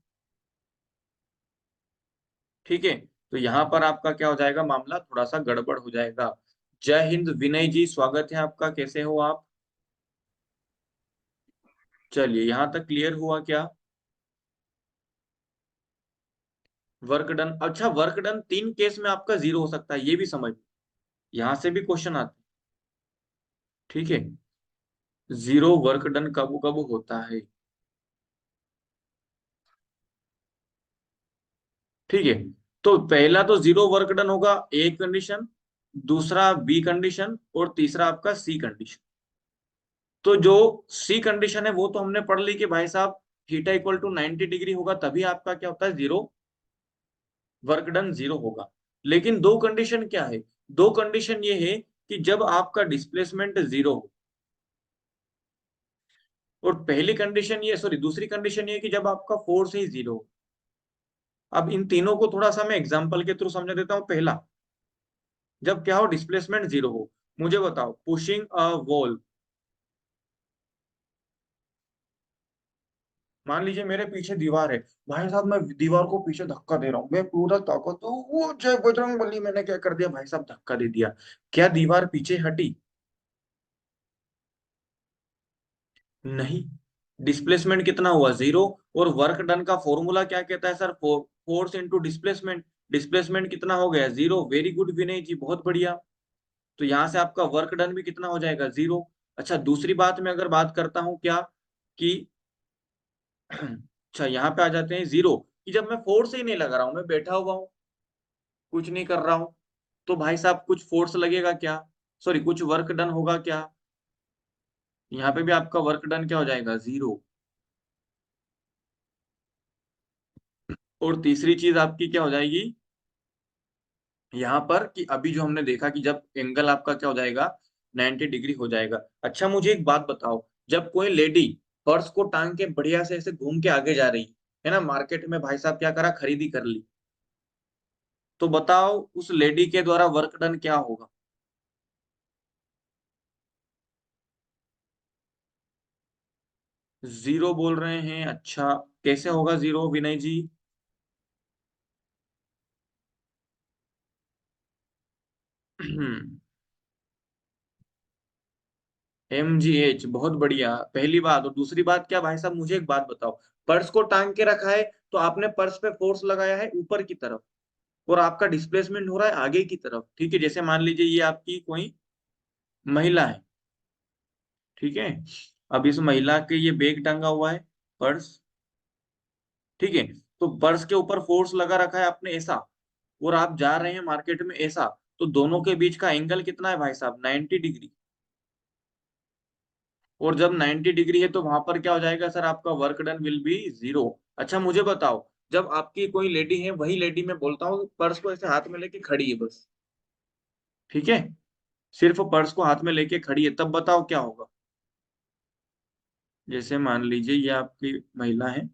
ठीक है, तो यहाँ पर आपका क्या हो जाएगा, मामला थोड़ा सा गड़बड़ हो जाएगा। जय हिंद विनय जी, स्वागत है आपका, कैसे हो आप? चलिए यहाँ तक क्लियर हुआ क्या? वर्क डन, अच्छा वर्क डन 3 केस में आपका 0 हो सकता है, ये भी समझ, यहाँ से भी क्वेश्चन आते हैं। ठीक है, 0 वर्क डन कब कब होता है। ठीक है, तो पहला तो 0 वर्क डन होगा ए कंडीशन, दूसरा बी कंडीशन, और तीसरा आपका सी कंडीशन। तो जो सी कंडीशन है वो तो हमने पढ़ ली कि भाई साहब थीटा इक्वल टू 90 डिग्री होगा, तभी आपका क्या होता है 0 वर्क डन 0 होगा। लेकिन दो कंडीशन क्या है, दो कंडीशन ये है कि जब आपका डिस्प्लेसमेंट 0 हो, और पहली कंडीशन ये, सॉरी दूसरी कंडीशन ये कि जब आपका फोर्स ही 0 हो। अब इन तीनों को थोड़ा सा मैं एग्जांपल के थ्रू समझा देता हूँ। पहला, जब क्या हो, डिस्प्लेसमेंट 0 हो। मुझे बताओ, पुशिंग अ वॉल, मान लीजिए मेरे पीछे दीवार है, भाई साहब मैं दीवार को पीछे धक्का दे रहा हूँ, मैं पूरा ताकत तो वो जय बजरंग बली, मैंने क्या कर दिया भाई साहब, धक्का दे दिया। क्या दीवार पीछे हटी? नहीं। डिस्प्लेसमेंट कितना हुआ? जीरो। और वर्क डन का फॉर्मूला क्या कहता है sir? Force into displacement. Displacement कितना हो गया? जीरो। वेरी गुड विनय जी, बहुत बढ़िया। तो यहाँ से आपका वर्क डन भी कितना हो जाएगा? जीरो। अच्छा, दूसरी बात में अगर बात करता हूँ क्या, कि अच्छा यहाँ पे आ जाते हैं जीरो, कि जब मैं फोर्स ही नहीं लगा रहा हूँ, मैं बैठा हुआ हूँ, कुछ नहीं कर रहा हूँ, तो भाई साहब कुछ फोर्स लगेगा क्या? सॉरी, कुछ वर्क डन होगा क्या? यहाँ पे भी आपका वर्क डन क्या हो जाएगा? जीरो। और तीसरी चीज आपकी क्या हो जाएगी यहाँ पर, कि अभी जो हमने देखा कि जब एंगल आपका क्या हो जाएगा, 90 डिग्री हो जाएगा। अच्छा मुझे एक बात बताओ, जब कोई लेडी पर्स को टांग के बढ़िया से ऐसे घूम के आगे जा रही है ना, मार्केट में भाई साहब क्या करा, खरीदी कर ली, तो बताओ उस लेडी के द्वारा वर्क डन क्या होगा? जीरो बोल रहे हैं? अच्छा, कैसे होगा जीरो विनय जी? MGH, बहुत बढ़िया, पहली बात। और दूसरी बात क्या भाई साहब, मुझे एक बात बताओ, पर्स को टांग के रखा है, तो आपने पर्स पे फोर्स लगाया है ऊपर की तरफ, और आपका डिस्प्लेसमेंट हो रहा है आगे की तरफ, ठीक है? जैसे मान लीजिए ये आपकी कोई महिला है, ठीक है? अब इस महिला के ये बैग टंगा हुआ है, पर्स, ठीक है? तो पर्स के ऊपर फोर्स लगा रखा है आपने ऐसा, और आप जा रहे हैं मार्केट में ऐसा, तो दोनों के बीच का एंगल कितना है भाई साहब? 90 डिग्री। और जब 90 डिग्री है तो वहां पर क्या हो जाएगा सर? आपका work done will be zero. अच्छा मुझे बताओ, जब आपकी कोई लेडी है, वही लेडी मैं बोलता हूँ पर्स को ऐसे हाथ में लेके खड़ी है बस, ठीक है? सिर्फ पर्स को हाथ में लेके खड़ी है, तब बताओ क्या होगा? जैसे मान लीजिए ये आपकी महिला है,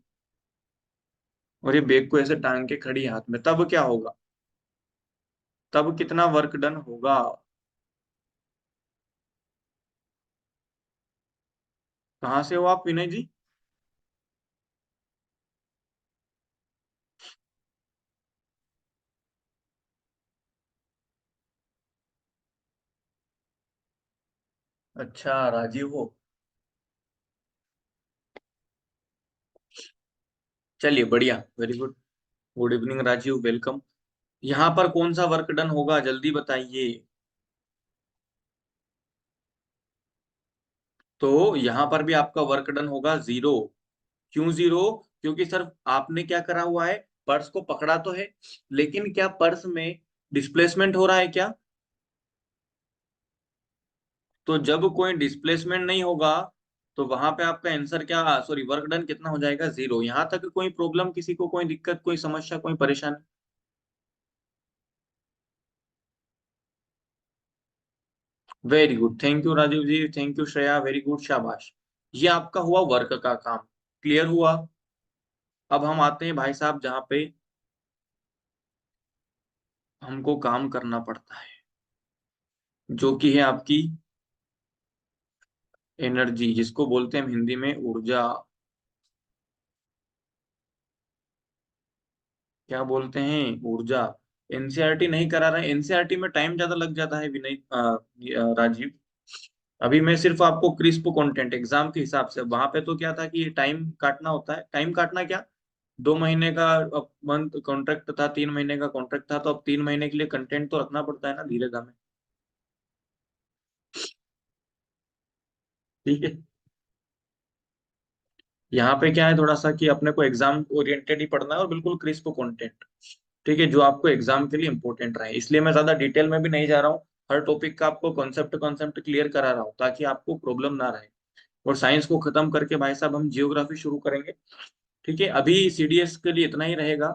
और ये बैग को ऐसे टांग के खड़ी है हाथ में, तब क्या होगा? तब कितना वर्क डन होगा? कहाँ से हो आप विनय जी? अच्छा, राजीव हो। चलिए बढ़िया, very good. Good evening Rajiv, welcome. यहाँ पर कौन सा वर्क डन होगा, जल्दी बताइए। तो यहाँ पर भी आपका वर्क डन होगा जीरो। क्यों जीरो? क्योंकि सर आपने क्या करा हुआ है, पर्स को पकड़ा तो है, लेकिन क्या पर्स में डिस्प्लेसमेंट हो रहा है क्या? तो जब कोई डिस्प्लेसमेंट नहीं होगा, तो वहां पे आपका आंसर क्या, सॉरी वर्क डन कितना हो जाएगा? जीरो। यहाँ तक कोई प्रॉब्लम, किसी को कोई दिक्कत, कोई समस्या, कोई परेशानी? Very good, thank you Rajiv ji, thank you Shreya, very good, शाबाश। ये आपका हुआ वर्क का काम, क्लियर हुआ। अब हम आते हैं भाई साहब जहाँ पे हमको काम करना पड़ता है, जो कि है आपकी एनर्जी, जिसको बोलते हैं हम हिंदी में ऊर्जा। क्या बोलते हैं? ऊर्जा। एनसीईआरटी नहीं करा रहे, एनसीईआरटी में टाइम ज्यादा लग जाता है विनय, राजीव। अभी मैं सिर्फ आपको क्रिस्प कंटेंट एग्जाम के हिसाब से, वहां पे तो क्या था कि टाइम काटना होता है, टाइम काटना क्या, 2 महीने का मंथ कॉन्ट्रैक्ट था, 3 महीने का कॉन्ट्रैक्ट था, तो अब 3 महीने के लिए कंटेंट तो रखना पड़ता है ना, धीरे धामे। ठीक है। यहाँ पे क्या है थोड़ा सा, कि अपने को एग्जाम ओरिएंटेड ही पढ़ना है, और बिल्कुल क्रिस्प कंटेंट, ठीक है, जो आपको एग्जाम के लिए इंपॉर्टेंट रहे। इसलिए मैं ज्यादा डिटेल में भी नहीं जा रहा हूँ, हर टॉपिक का आपको कॉन्सेप्ट कॉन्सेप्ट क्लियर करा रहा हूँ, ताकि आपको प्रॉब्लम ना रहे। और साइंस को खत्म करके भाई साहब हम जियोग्राफी शुरू करेंगे, ठीक है? अभी सीडीएस के लिए इतना ही रहेगा,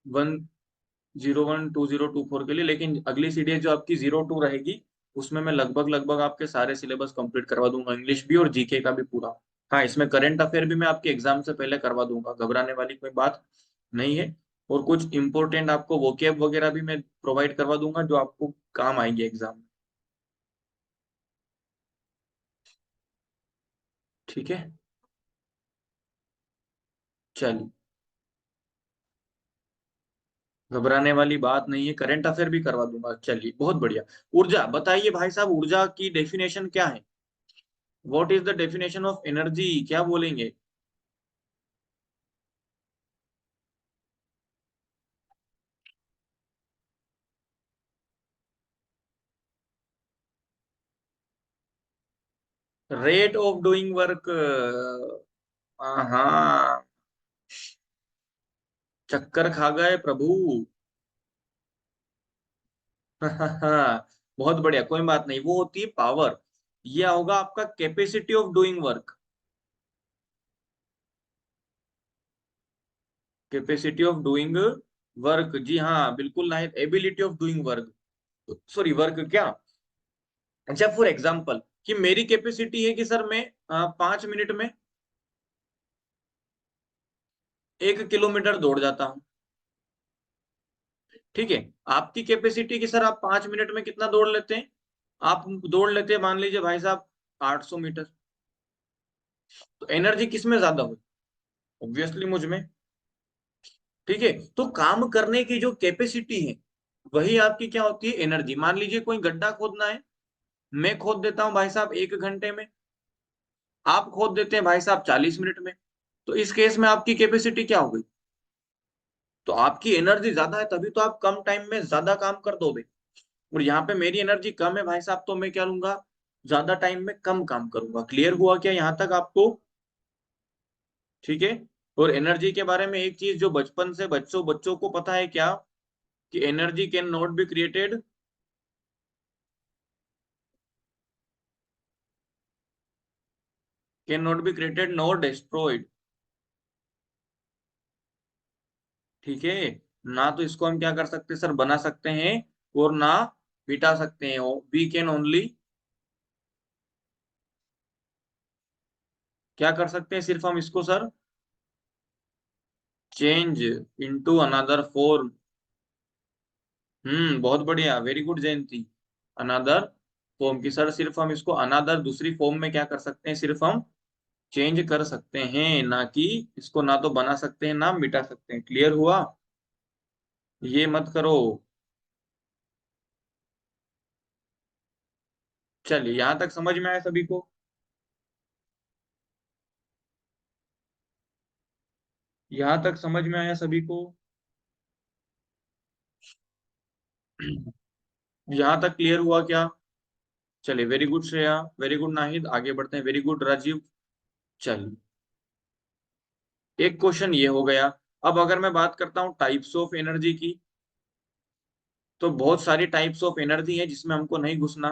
101 2024 के लिए, लेकिन अगली सीडीएस जो आपकी 02 रहेगी, उसमें मैं लगभग लगभग आपके सारे सिलेबस कंप्लीट करवा दूंगा, इंग्लिश भी और जीके का भी पूरा। हाँ, इसमें करंट अफेयर भी मैं आपके एग्जाम से पहले करवा दूंगा, घबराने वाली कोई बात नहीं है। और कुछ इंपॉर्टेंट आपको वोकेब वगैरह भी मैं प्रोवाइड करवा दूंगा, जो आपको काम आएंगे एग्जाम में, ठीक है? चलिए, घबराने वाली बात नहीं है, करंट अफेयर भी करवा दूंगा। चलिए बहुत बढ़िया। ऊर्जा बताइए भाई साहब, ऊर्जा की डेफिनेशन क्या है? What is the definition of energy, क्या बोलेंगे? Rate of doing work. हाँ, चक्कर खा गए प्रभु। बहुत बढ़िया, कोई बात नहीं, वो होती है पावर। यह होगा आपका capacity of doing work. Capacity of doing work, जी हाँ बिल्कुल, ना ability of doing work, sorry work क्या। अच्छा, फॉर एग्जाम्पल कि मेरी कैपेसिटी है कि सर मैं 5 मिनट में 1 किलोमीटर दौड़ जाता हूँ। ठीक है, आपकी कैपेसिटी कि सर आप 5 मिनट में कितना दौड़ लेते हैं? आप दौड़ लेते हैं मान लीजिए भाई साहब 800 मीटर। तो एनर्जी किस में ज्यादा हुई? ऑब्वियसली मुझ में। ठीक है, तो काम करने की जो कैपेसिटी है वही आपकी क्या होती है? एनर्जी। मान लीजिए कोई गड्ढा खोदना है, मैं खोद देता हूँ भाई साहब 1 घंटे में, आप खोद देते हैं भाई साहब 40 मिनट में। तो इस केस में आपकी कैपेसिटी क्या हो गई? तो आपकी एनर्जी ज्यादा है, तभी तो आप कम टाइम में ज्यादा काम कर दोगे। और यहाँ पे मेरी एनर्जी कम है भाई साहब, तो मैं क्या लूंगा? ज्यादा टाइम में कम काम करूंगा। क्लियर हुआ क्या यहाँ तक आपको? ठीक है। और एनर्जी के बारे में एक चीज जो बचपन से बच्चों बच्चों को पता है क्या, कि energy can not be created, can not be created not destroyed. ठीक है, ना तो इसको हम क्या कर सकते हैं सर, बना सकते हैं, और ना मिटा सकते हैं। वी कैन ओनली, क्या कर सकते हैं सिर्फ हम इसको sir, change into another form. बहुत बढ़िया, वेरी गुड जयंती। अनदर फॉर्म की सर, सिर्फ हम इसको अनदर दूसरी फॉर्म में क्या कर सकते हैं, सिर्फ हम चेंज कर सकते हैं, ना कि इसको ना तो बना सकते हैं ना मिटा सकते हैं। क्लियर हुआ? ये मत करो। चलिए, यहां तक समझ में आया सभी को? यहां तक समझ में आया सभी को? यहां तक क्लियर हुआ क्या? चलिए, very good Shreya, very good Nahid, आगे बढ़ते हैं, वेरी गुड राजीव। चलिए, एक क्वेश्चन ये हो गया। अब अगर मैं बात करता हूँ टाइप्स ऑफ एनर्जी की, तो बहुत सारी टाइप्स ऑफ एनर्जी है जिसमें हमको नहीं घुसना।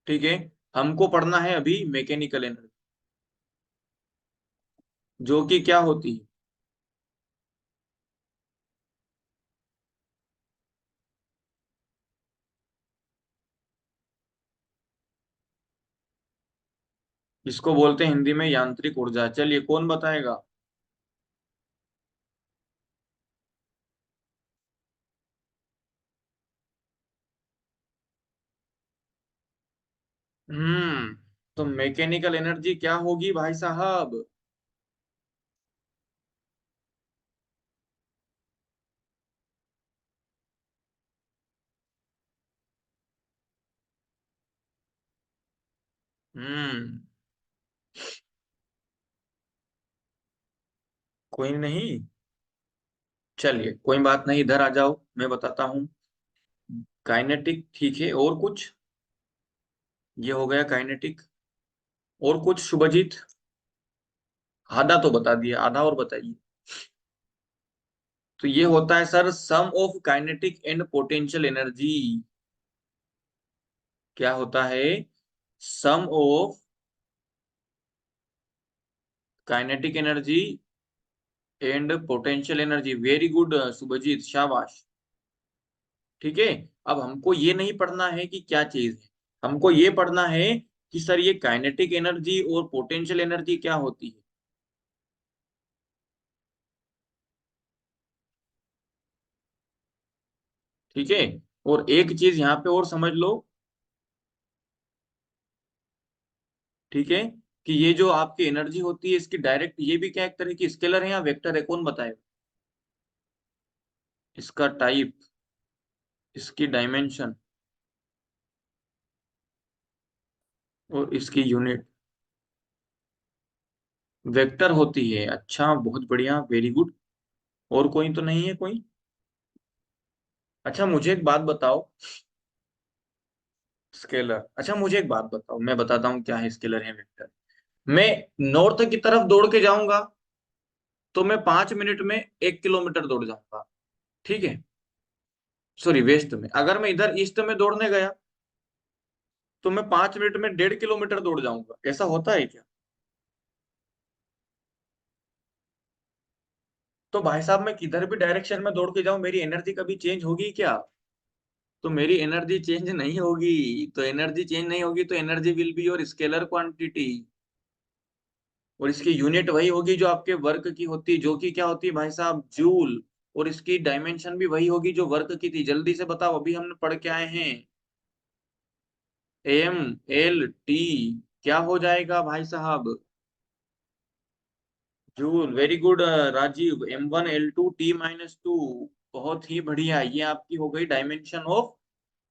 ठीक है, हमको पढ़ना है अभी मैकेनिकल एनर्जी, जो कि क्या होती है। इसको बोलते हैं हिंदी में यांत्रिक ऊर्जा। चलिए, कौन बताएगा? हम्म तो मैकेनिकल एनर्जी क्या होगी भाई साहब? हम्म कोई नहीं, चलिए कोई बात नहीं, इधर आ जाओ, मैं बताता हूँ। काइनेटिक, ठीक है, और कुछ? ये हो गया काइनेटिक, और कुछ शुभजीत? आधा तो बता दिया, आधा और बताइए। तो ये होता है sir sum of kinetic and potential energy. क्या होता है? Sum of kinetic energy and potential energy. Very good Shubhajeet, शाबाश। ठीक है, अब हमको ये नहीं पढ़ना है कि क्या चीज है, हमको ये पढ़ना है कि सर ये काइनेटिक एनर्जी और पोटेंशियल एनर्जी क्या होती है। ठीक है, और एक चीज यहाँ पे और समझ लो। ठीक है, कि ये जो आपकी एनर्जी होती है इसकी डायरेक्ट, ये भी क्या एक तरह की स्केलर है या वेक्टर है, कौन बताएगा? इसका टाइप, इसकी डायमेंशन और इसकी यूनिट वेक्टर होती है। अच्छा, बहुत बढ़िया, वेरी गुड। और कोई तो नहीं है कोई? अच्छा मुझे एक बात बताओ, स्केलर, अच्छा मुझे एक बात बताओ, मैं बताता हूँ क्या है स्केलर है वेक्टर। मैं नॉर्थ की तरफ दौड़ के जाऊंगा तो मैं 5 मिनट में 1 किलोमीटर दौड़ जाऊंगा, ठीक है? सॉरी, वेस्ट में। अगर मैं इधर ईस्ट में दौड़ने गया तो मैं 5 मिनट में 1.5 किलोमीटर दौड़ जाऊंगा, ऐसा होता है क्या? तो भाई साहब मैं किधर भी डायरेक्शन में दौड़ के जाऊं, मेरी एनर्जी कभी चेंज होगी क्या? तो मेरी एनर्जी चेंज नहीं होगी। तो एनर्जी चेंज नहीं होगी तो energy will be your scalar quantity, और इसकी यूनिट वही होगी जो आपके वर्क की होती है, जो कि क्या होती है भाई साहब, जूल। और इसकी डायमेंशन भी वही होगी जो वर्क की थी। जल्दी से बताओ, अभी हमने पढ़ के आए हैं। एम एल टी क्या हो जाएगा भाई साहब? Joule, very good Rajiv. M1 L2 T-2, बहुत ही बढ़िया। ये आपकी हो गई डायमेंशन ऑफ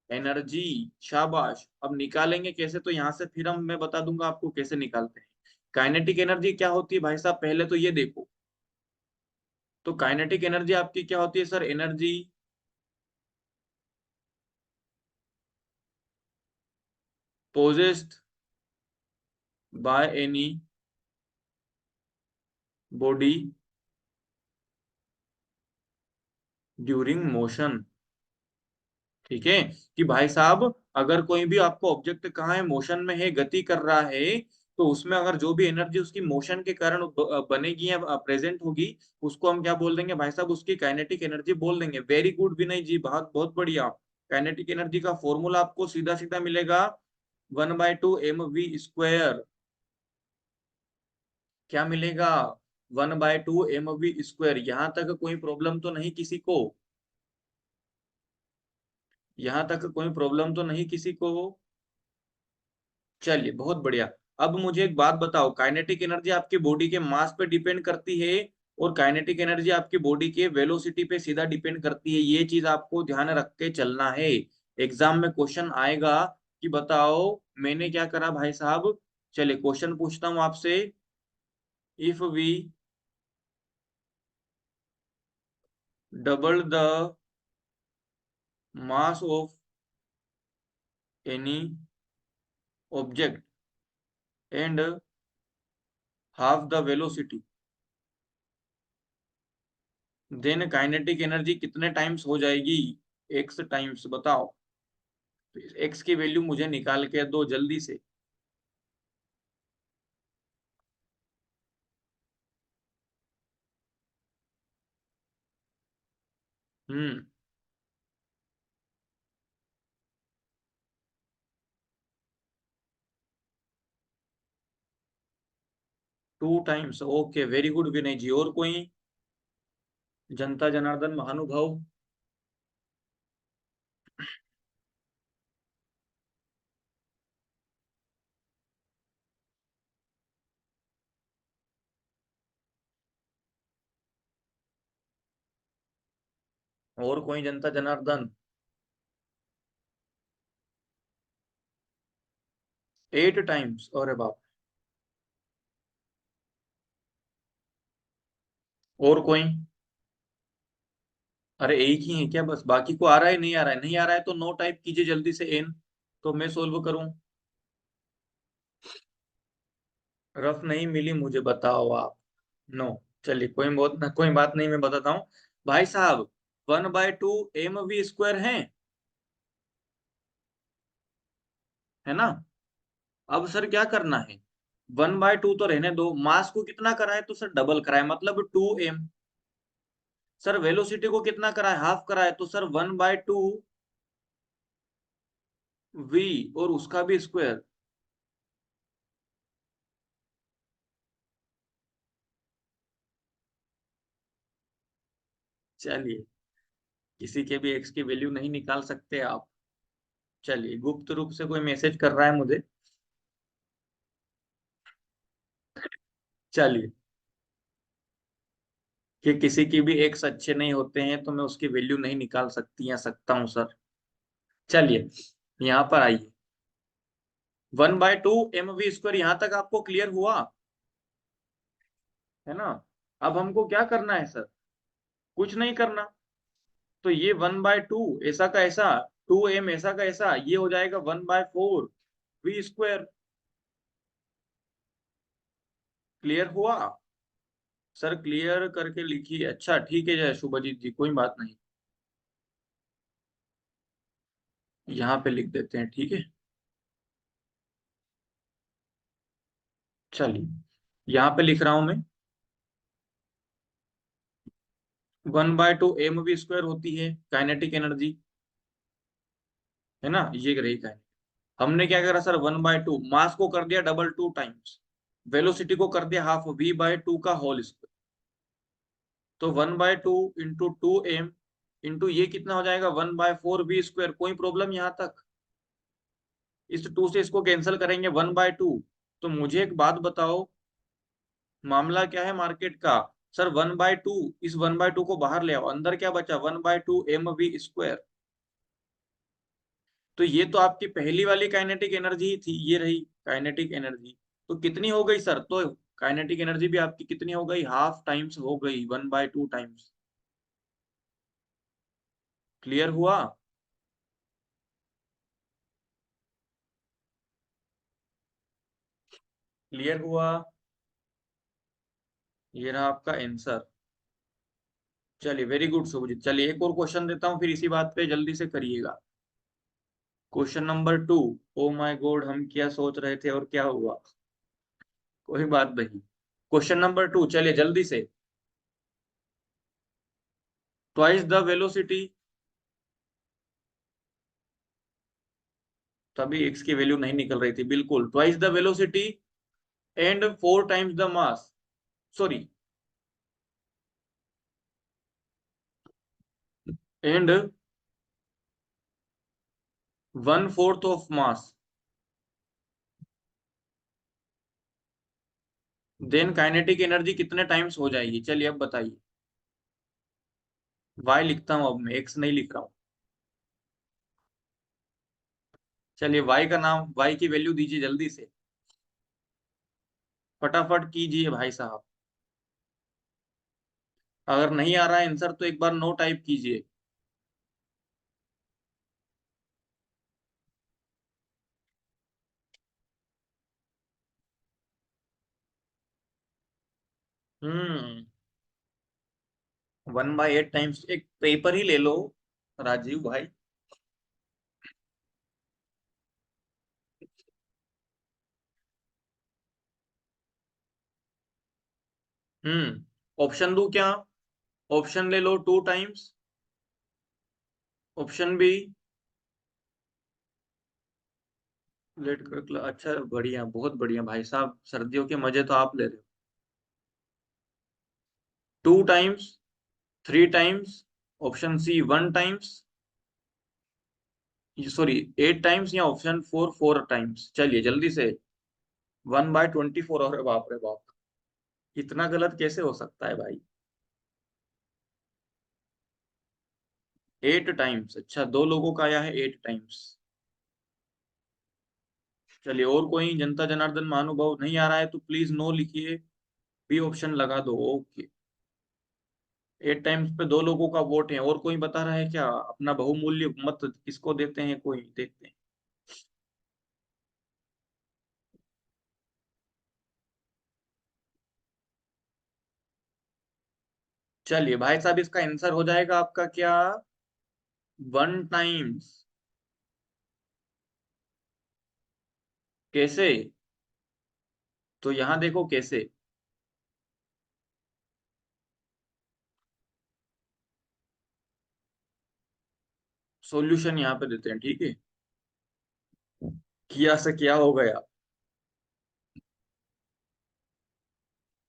एनर्जी। शाबाश। अब निकालेंगे कैसे, तो यहाँ से फिर हम, मैं बता दूंगा आपको कैसे निकालते हैं। काइनेटिक एनर्जी क्या होती है भाई साहब, पहले तो ये देखो। तो काइनेटिक एनर्जी आपकी क्या होती है sir? Energy possessed by any body during motion. ठीक है? कि भाई साहब अगर कोई भी आपको ऑब्जेक्ट कहाँ है, मोशन में है, गति कर रहा है, तो उसमें अगर जो भी एनर्जी उसकी मोशन के कारण बनेगी या प्रेजेंट होगी, उसको हम क्या बोल देंगे भाई साहब? उसकी काइनेटिक एनर्जी बोल देंगे। वेरी गुड विनय जी, बहुत बहुत बढ़िया। काइनेटिक एनर्जी का फॉर्मूला आपको सीधा सीधा मिलेगा, 1/2 mv²। क्या मिलेगा? 1/2 mv²। यहां तक कोई प्रॉब्लम तो नहीं किसी को? यहां तक कोई प्रॉब्लम तो नहीं किसी को? चलिए, बहुत बढ़िया। अब मुझे एक बात बताओ, काइनेटिक एनर्जी आपकी बॉडी के मास पे डिपेंड करती है, और काइनेटिक एनर्जी आपकी बॉडी के वेलोसिटी पे सीधा डिपेंड करती है। ये चीज आपको ध्यान रख के चलना है। एग्जाम में क्वेश्चन आएगा कि बताओ मैंने क्या करा भाई साहब। चलिए क्वेश्चन पूछता हूँ आपसे। If we double the mass of any object and half the velocity, then kinetic energy कितने टाइम्स हो जाएगी? एक्स टाइम्स, बताओ। एक्स की वैल्यू मुझे निकाल के दो जल्दी से। Hmm. 2 times, okay, very good Vinay ji. और कोई? जनता जनार्दन महानुभाव? और कोई जनता जनार्दन? 8 टाइम्स, अरे बाप। और कोई? अरे एक ही है क्या बस? बाकी को आ रहा है, नहीं आ रहा है? नहीं आ रहा है तो नो टाइप कीजिए जल्दी से एन, तो मैं सोल्व करूं। रफ नहीं मिली मुझे, बताओ आप। नो। चलिए कोई बहुत ना, कोई बात नहीं, मैं बताता हूँ। भाई साहब 1/2 mv² है। है ना? अब सर क्या करना है? 1/2 तो रहने दो, मास को कितना कराए तो सर डबल कराए, मतलब 2m। सर वेलोसिटी को कितना कराए? हाफ कराए, तो सर 1/2 v, और उसका भी स्क्वायर। चलिए, किसी के भी एक्स की वैल्यू नहीं निकाल सकते आप। चलिए, गुप्त रूप से कोई मैसेज कर रहा है मुझे। चलिए, कि किसी की भी एक्स अच्छे नहीं होते हैं तो मैं उसकी वैल्यू नहीं निकाल सकती या सकता हूँ सर। चलिए, यहाँ पर आइए। 1/2 mv², यहाँ तक आपको क्लियर हुआ है ना? अब हमको क्या करना है सर? कुछ नहीं करना। तो ये 1/2 ऐसा का ऐसा, 2m ऐसा का ऐसा, ये हो जाएगा 1/4 v²। क्लियर हुआ सर? क्लियर करके लिखिए। अच्छा ठीक है जय शुभजीत जी, कोई बात नहीं, यहाँ पे लिख देते हैं, ठीक है। चलिए, यहाँ पे लिख रहा हूं मैं। 1/2 mv² होती है काइनेटिक एनर्जी, है ना? ये रही काइनेटिक। हमने क्या करा सर? 1/2 मास को कर दिया डबल 2 टाइम्स, वेलोसिटी को कर दिया हाफ, v/2 का होल स्क्वायर। तो 1/2 × 2m इंटू ये कितना हो जाएगा? 1/4 v²। कोई प्रॉब्लम यहाँ तक? इस 2 से इसको कैंसिल करेंगे, 1/2। तो मुझे एक बात बताओ, मामला क्या है मार्केट का? सर 1/2, इस 1/2 को बाहर ले आओ, अंदर क्या बचा? 1/2 mv²। तो ये तो आपकी पहली वाली काइनेटिक एनर्जी ही थी, ये रही काइनेटिक एनर्जी। तो कितनी हो गई सर? तो काइनेटिक एनर्जी भी आपकी कितनी हो गई? हाफ टाइम्स हो गई, 1/2 टाइम्स। क्लियर हुआ? क्लियर हुआ? ये रहा आपका आंसर। चलिए वेरी गुड शुभजीत। चलिए एक और क्वेश्चन देता हूँ, फिर इसी बात पे जल्दी से करिएगा। Question number 2। Oh my God, हम क्या सोच रहे थे और क्या हुआ? कोई बात नहीं। क्वेश्चन नंबर 2, चलिए जल्दी से। ट्वाइस द वेलोसिटी, तभी एक्स की वैल्यू नहीं निकल रही थी, बिल्कुल। Twice the velocity and 4 times the mass, sorry, and 1/4 of mass, then kinetic energy कितने टाइम्स हो जाएगी? चलिए अब बताइए। वाई लिखता हूं अब मैं, एक्स नहीं लिख रहा हूं। चलिए वाई का नाम, वाई की वैल्यू दीजिए जल्दी से, फटाफट कीजिए भाई साहब। अगर नहीं आ रहा है आंसर तो एक बार नो टाइप कीजिए। हम्म 1/8 टाइम्स, एक पेपर ही ले लो राजीव भाई। ऑप्शन दू क्या? ऑप्शन ले लो, 2 टाइम्स। ऑप्शन बी, लेट कर, अच्छा बढ़िया, बहुत बढ़िया भाई साहब, सर्दियों के मजे तो आप ले रहे हो। 2 times, 3 times, option C 1 times, sorry 8 times, या ऑप्शन 4 टाइम्स। चलिए जल्दी से। 1/24, और बाप रे बाप, इतना गलत कैसे हो सकता है भाई? 8 टाइम्स, अच्छा 2 लोगों का आया है 8 टाइम्स। चलिए, और कोई जनता जनार्दन महानुभाव नहीं आ रहा है तो प्लीज नो लिखिए, बी ऑप्शन लगा दो। ओके, 8 टाइम्स पे 2 लोगों का वोट है। और कोई बता रहा है क्या? अपना बहुमूल्य मत किसको देते हैं, कोई देखते हैं। चलिए भाई साहब, इसका आंसर हो जाएगा आपका क्या? 1 टाइम्स। कैसे? तो यहाँ देखो कैसे। सॉल्यूशन यहाँ पे देते हैं, ठीक है। किया से क्या हो गया?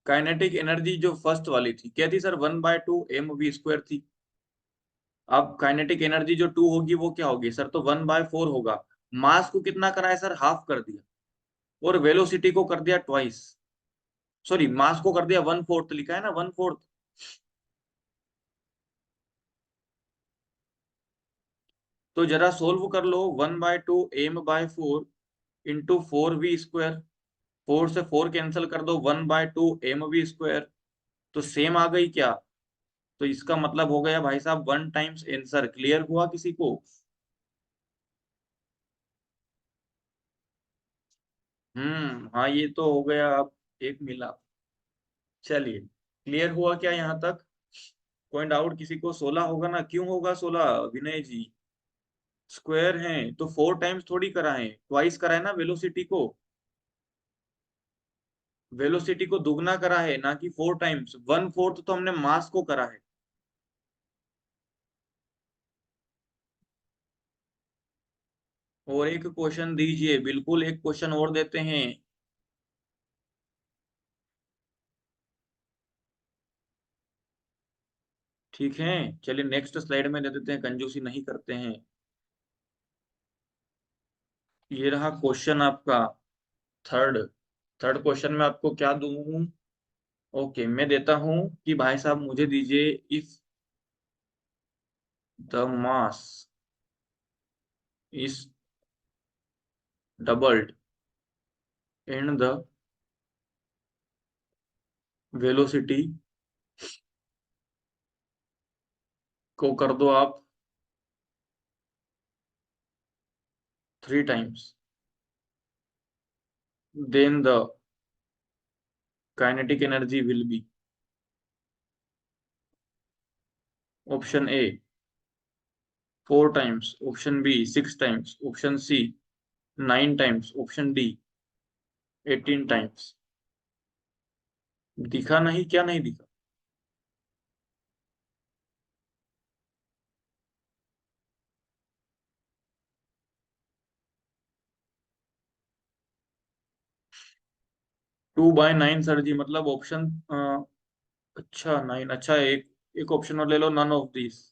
काइनेटिक एनर्जी जो फर्स्ट वाली थी क्या थी सर? 1/2 mv² थी। अब काइनेटिक एनर्जी जो 2 होगी वो क्या होगी सर? तो 1/4 होगा। मास को कितना करा है सर? हाफ कर दिया। और वेलोसिटी को कर दिया ट्वाइस। सॉरी, मास को कर दिया 1/4, लिखा है ना 1/4। तो जरा सोल्व कर लो, 1/2 m/4 इंटू 4v²। 4 से 4 कैंसिल कर दो, 1/2 mv²। तो सेम आ गई क्या? तो इसका मतलब हो गया भाई साहब 1 टाइम्स आंसर। क्लियर हुआ किसी को? हाँ, ये तो हो गया। अब एक मिला। चलिए, क्लियर हुआ क्या यहाँ तक? पॉइंट आउट किसी को? 16 होगा ना? क्यों होगा 16 विनय जी? स्क्वायर है तो 4 टाइम्स थोड़ी कराएं, ट्वाइस कराए ना वेलोसिटी को। वेलोसिटी को दुगना करा है, ना कि 4 टाइम्स। 1/4 तो हमने मास को करा है। और एक क्वेश्चन दीजिए, बिल्कुल एक क्वेश्चन और देते हैं। ठीक है, चलिए नेक्स्ट स्लाइड में दे देते हैं, कंजूसी नहीं करते हैं। ये रहा क्वेश्चन आपका थर्ड। थर्ड क्वेश्चन में आपको क्या दूं? ओके, मैं देता हूं कि भाई साहब मुझे दीजिए, if the mass is doubled and the velocity को कर दो आप 3 times, then the kinetic energy will be. Option A 4 times, option B 6 times, option C 9 times, option D 18 times. दिखा नहीं? क्या नहीं दिखा? 2/9 सर जी, मतलब ऑप्शन अच्छा 9। अच्छा, एक एक ऑप्शन और ले लो, नन ऑफ दिस।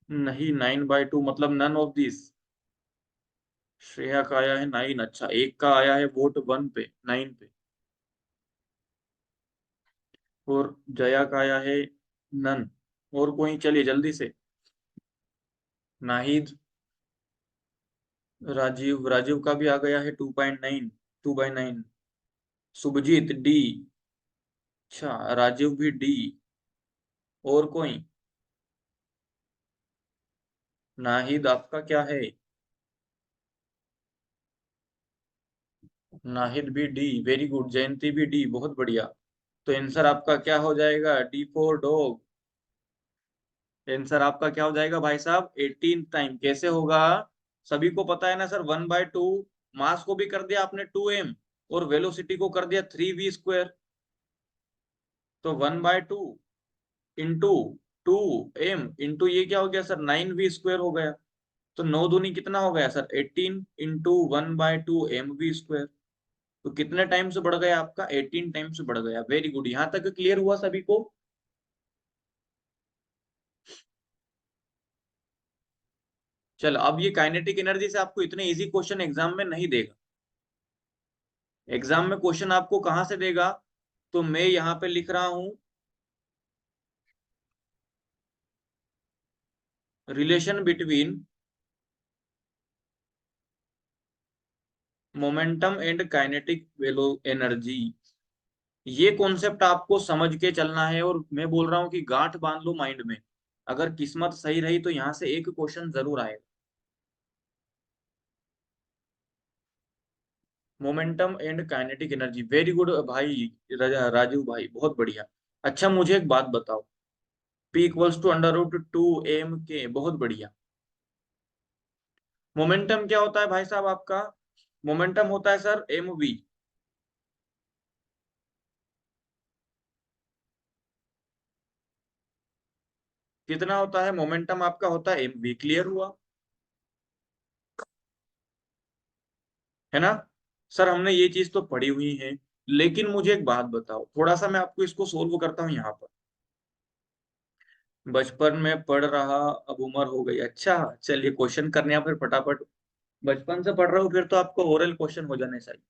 नहीं, 9/2 मतलब नन ऑफ दिस। श्रेया का आया है 9। अच्छा, एक का आया है वोट 1 पे, 9 पे। और जया का आया है नन। और कोई? चलिए जल्दी से। नाहिद, राजीव, राजीव का भी आ गया है 2/9, 2/9। सुभजीत डी। अच्छा, राजीव भी डी। और कोई? नाहिद आपका क्या है? नाहिद भी डी, वेरी गुड। जयंती भी डी, बहुत बढ़िया। तो आंसर आपका क्या हो जाएगा? D4 dog. आंसर आपका क्या हो जाएगा भाई साहब? 18 टाइम। कैसे होगा? सभी को पता है ना सर, 1/2। मास को भी कर दिया आपने 2m, और वेलोसिटी को कर दिया 3v²। तो 1/2 इंटू 2m इंटू ये क्या हो गया सर? 9v² हो गया। तो 9 दूनी कितना हो गया सर? 18 into 1/2 mv²। तो कितने टाइम से बढ़ गया आपका? 18 टाइम से बढ़ गया। Very good. यहां तक क्लियर हुआ सभी को? चलो, अब ये काइनेटिक एनर्जी से आपको इतने इजी क्वेश्चन एग्जाम में नहीं देगा। एग्जाम में क्वेश्चन आपको कहां से देगा? तो मैं यहाँ पे लिख रहा हूं, relation between momentum and kinetic वेलो एनर्जी। ये कॉन्सेप्ट आपको समझ के चलना है, और मैं बोल रहा हूँ कि गांठ बांध लो माइंड में। अगर किस्मत सही रही तो यहाँ से एक क्वेश्चन जरूर आएगा। Momentum and kinetic energy, very good भाई। राजू भाई, बहुत बढ़िया। अच्छा, मुझे एक बात बताओ। P = √2m के, बहुत बढ़िया। मोमेंटम क्या होता है भाई साहब आपका? मोमेंटम होता है सर mv। कितना होता है मोमेंटम आपका? होता है mv। क्लियर हुआ? है ना? सर हमने ये चीज तो पढ़ी हुई है, लेकिन मुझे एक बात बताओ, थोड़ा सा मैं आपको इसको सोल्व करता हूँ यहाँ पर। बचपन में पढ़ रहा, अब उम्र हो गई। अच्छा, चलिए क्वेश्चन करने हैं फिर फटाफट। बचपन से पढ़ रहे हो फिर तो आपको ओरल क्वेश्चन हो जाने चाहिए।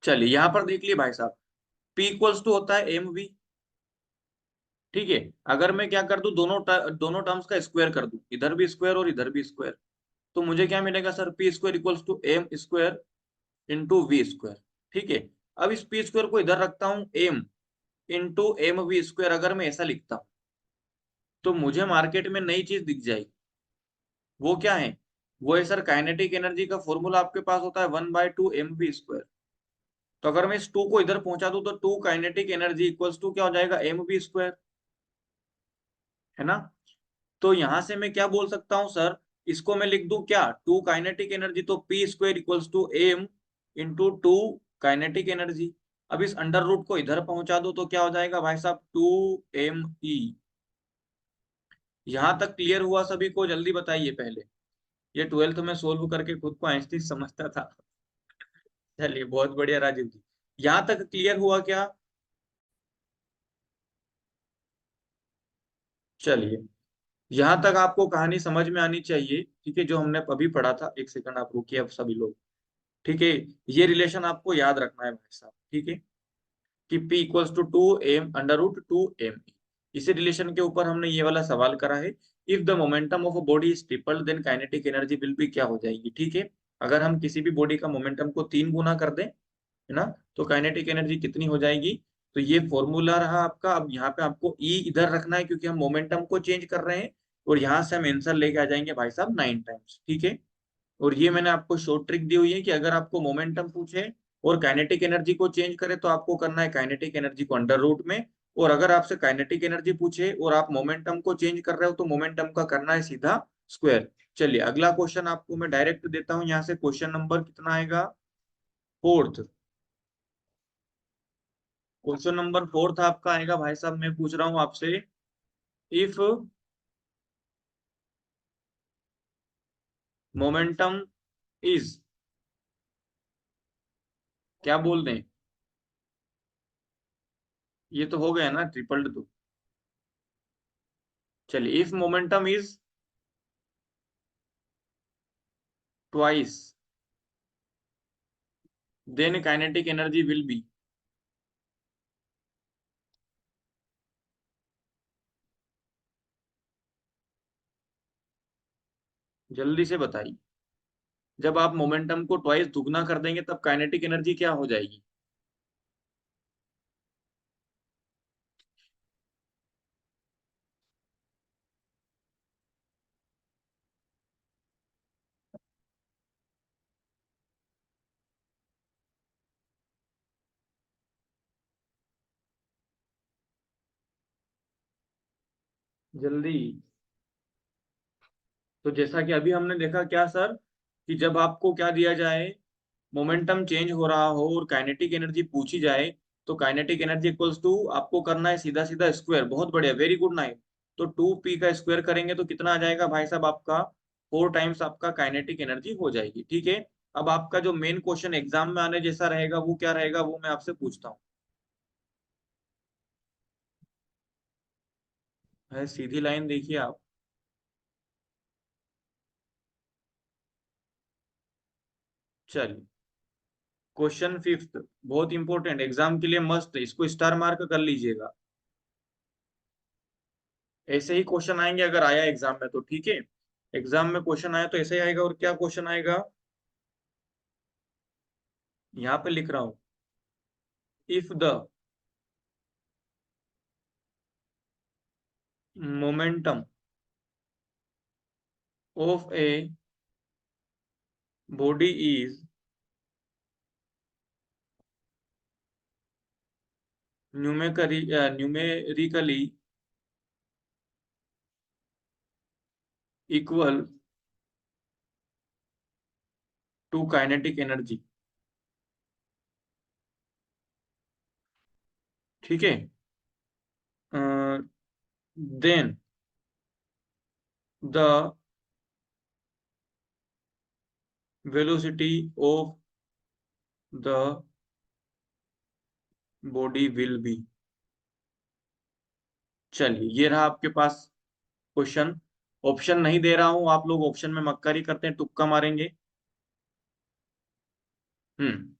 चलिए यहाँ पर देख लिए भाई साहब, P इक्वल्स टू होता है एम वी। ठीक है, अगर मैं क्या कर दूं, दोनों टर्म्स का स्क्वायर कर दूं, इधर भी स्क्वायर और इधर भी स्क्वायर, तो मुझे क्या मिलेगा sir, P square equals to M square into V square. ठीक है, अब इस पी स्क्वायर को इधर रखता हूँ, M into M V square अगर मैं ऐसा लिखता हूँ, तो मुझे मार्केट में नई चीज दिख जाएगी। वो क्या है, वो है सर काइनेटिक एनर्जी का फॉर्मूला आपके पास होता है 1/2 एम वी स्क्वायर। तो अगर मैं इस टू को इधर पहुंचा दूं, तो two kinetic energy equals to क्या हो जाएगा, एम वी स्क्वायर, है ना। तो यहां से मैं क्या बोल सकता हूं सर, इसको मैं लिख दूं क्या, टू काइनेटिक एनर्जी, तो P square equals to M into two kinetic energy. अब इस अंडर रूट को इधर पहुंचा दो तो क्या हो जाएगा भाई साहब, टू एम ई। यहां तक क्लियर हुआ सभी को, जल्दी बताइए पहले। ये ट्वेल्थ में सोल्व करके खुद को आइंस्टीन समझता था। चलिए बहुत बढ़िया राजीव जी, यहां तक क्लियर हुआ क्या। चलिए यहां तक आपको कहानी समझ में आनी चाहिए, ठीक है, जो हमने अभी पढ़ा था। एक सेकंड आप रुकिए अब सभी लोग। ठीक है, ये रिलेशन आपको याद रखना है भाई साहब, ठीक है, कि P equals to two M under root two M. इसी रिलेशन के ऊपर हमने ये वाला सवाल करा है, if the momentum of a body is tripled then kinetic energy will be, क्या हो जाएगी। ठीक है, अगर हम किसी भी बॉडी का मोमेंटम को 3 गुना कर दें, है ना, तो काइनेटिक एनर्जी कितनी हो जाएगी। तो ये फॉर्मूला रहा आपका। अब यहाँ पे आपको ई इधर रखना है क्योंकि हम मोमेंटम को चेंज कर रहे हैं, और यहाँ से हम आंसर लेके आ जाएंगे भाई साहब 9 टाइम्स। ठीक है, और ये मैंने आपको शॉर्ट ट्रिक दी हुई है कि अगर आपको मोमेंटम पूछे और काइनेटिक एनर्जी को चेंज करे, तो आपको करना है काइनेटिक एनर्जी को अंडर रूट में, और अगर आपसे काइनेटिक एनर्जी पूछे और आप मोमेंटम को चेंज कर रहे हो, तो मोमेंटम का करना है सीधा स्क्वायर। चलिए अगला क्वेश्चन आपको मैं डायरेक्ट देता हूं, यहाँ से क्वेश्चन नंबर कितना आएगा, फोर्थ। क्वेश्चन नंबर फोर्थ आपका आएगा भाई साहब, मैं पूछ रहा हूं आपसे, इफ मोमेंटम इज, क्या बोल दें, ये तो हो गया ना ट्रिपल्ड तो। चलिए, if momentum is twice then kinetic energy will be. जल्दी से बताइए, जब आप मोमेंटम को ट्वाइस दुगना कर देंगे तब काइनेटिक एनर्जी क्या हो जाएगी। जल्दी। तो जैसा कि अभी हमने देखा क्या सर, कि जब आपको क्या दिया जाए, मोमेंटम चेंज हो रहा हो और काइनेटिक एनर्जी पूछी जाए, तो काइनेटिक एनर्जी इक्वल्स टू आपको करना है सीधा सीधा स्क्वायर। बहुत बढ़िया, वेरी गुड नाइन। तो 2p का स्क्वायर करेंगे तो कितना आ जाएगा भाई साहब, आपका 4 टाइम्स आपका काइनेटिक एनर्जी हो जाएगी। ठीक है, अब आपका जो मेन क्वेश्चन एग्जाम में आने जैसा रहेगा वो क्या रहेगा, वो मैं आपसे पूछता हूँ। है सीधी लाइन देखिए आप। चलिए, क्वेश्चन फिफ्थ, बहुत इंपॉर्टेंट, एग्जाम के लिए मस्त है, इसको स्टार मार्क कर लीजिएगा। ऐसे ही क्वेश्चन आएंगे अगर आया एग्जाम में तो, ठीक है, एग्जाम में क्वेश्चन आया तो ऐसे ही आएगा। और क्या क्वेश्चन आएगा, यहाँ पे लिख रहा हूं, if the momentum of a body is numerically equal to kinetic energy. ठीक है, then the velocity of the body will be. चलिए ये रहा आपके पास क्वेश्चन। ऑप्शन नहीं दे रहा हूं, आप लोग ऑप्शन में मक्कारी करते हैं, तुक्का मारेंगे। हम्म।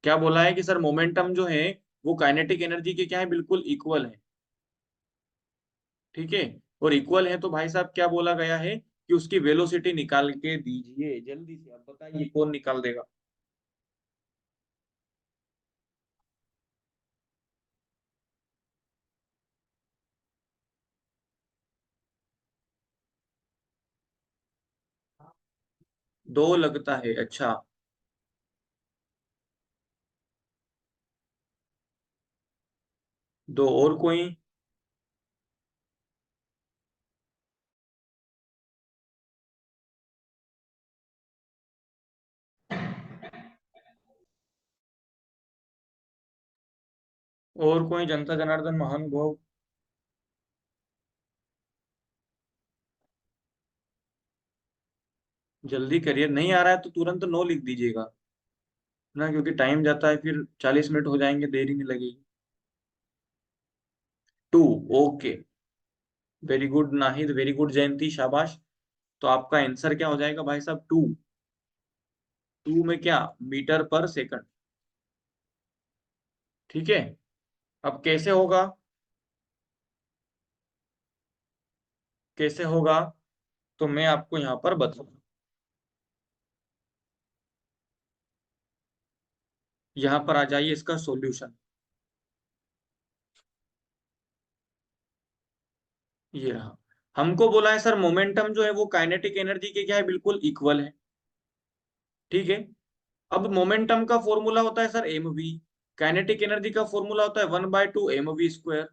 क्या बोला है कि सर मोमेंटम जो है वो काइनेटिक एनर्जी के क्या है, बिल्कुल इक्वल है। ठीक है। और इक्वल है तो भाई साहब क्या बोला गया है कि उसकी वेलोसिटी निकाल के दीजिए जल्दी से। अब बताइए कौन निकाल देगा। 2 लगता है, अच्छा। 2 और कोई? और कोई जनता जनार्दन महानुभाव? जल्दी करिए, नहीं आ रहा है तो तुरंत नो लिख दीजिएगा ना, क्योंकि टाइम जाता है, फिर 40 मिनट हो जाएंगे, देरी नहीं लगेगी। 2। Okay. Very good Nahid, very good Jayanti, शाबाश। तो आपका आंसर क्या हो जाएगा भाई साहब? 2। 2 में क्या, मीटर पर सेकंड। ठीक है। अब कैसे होगा, कैसे होगा, तो मैं आपको यहाँ पर बताऊँ। यहाँ पर आ जाइए, इसका सॉल्यूशन ये रहा। हमको बोला है सर मोमेंटम जो है वो काइनेटिक एनर्जी के क्या है, बिल्कुल इक्वल है। ठीक है। अब मोमेंटम का फॉर्मूला होता है sir M V, kinetic energy का फॉर्मूला होता है 1/2 mv²।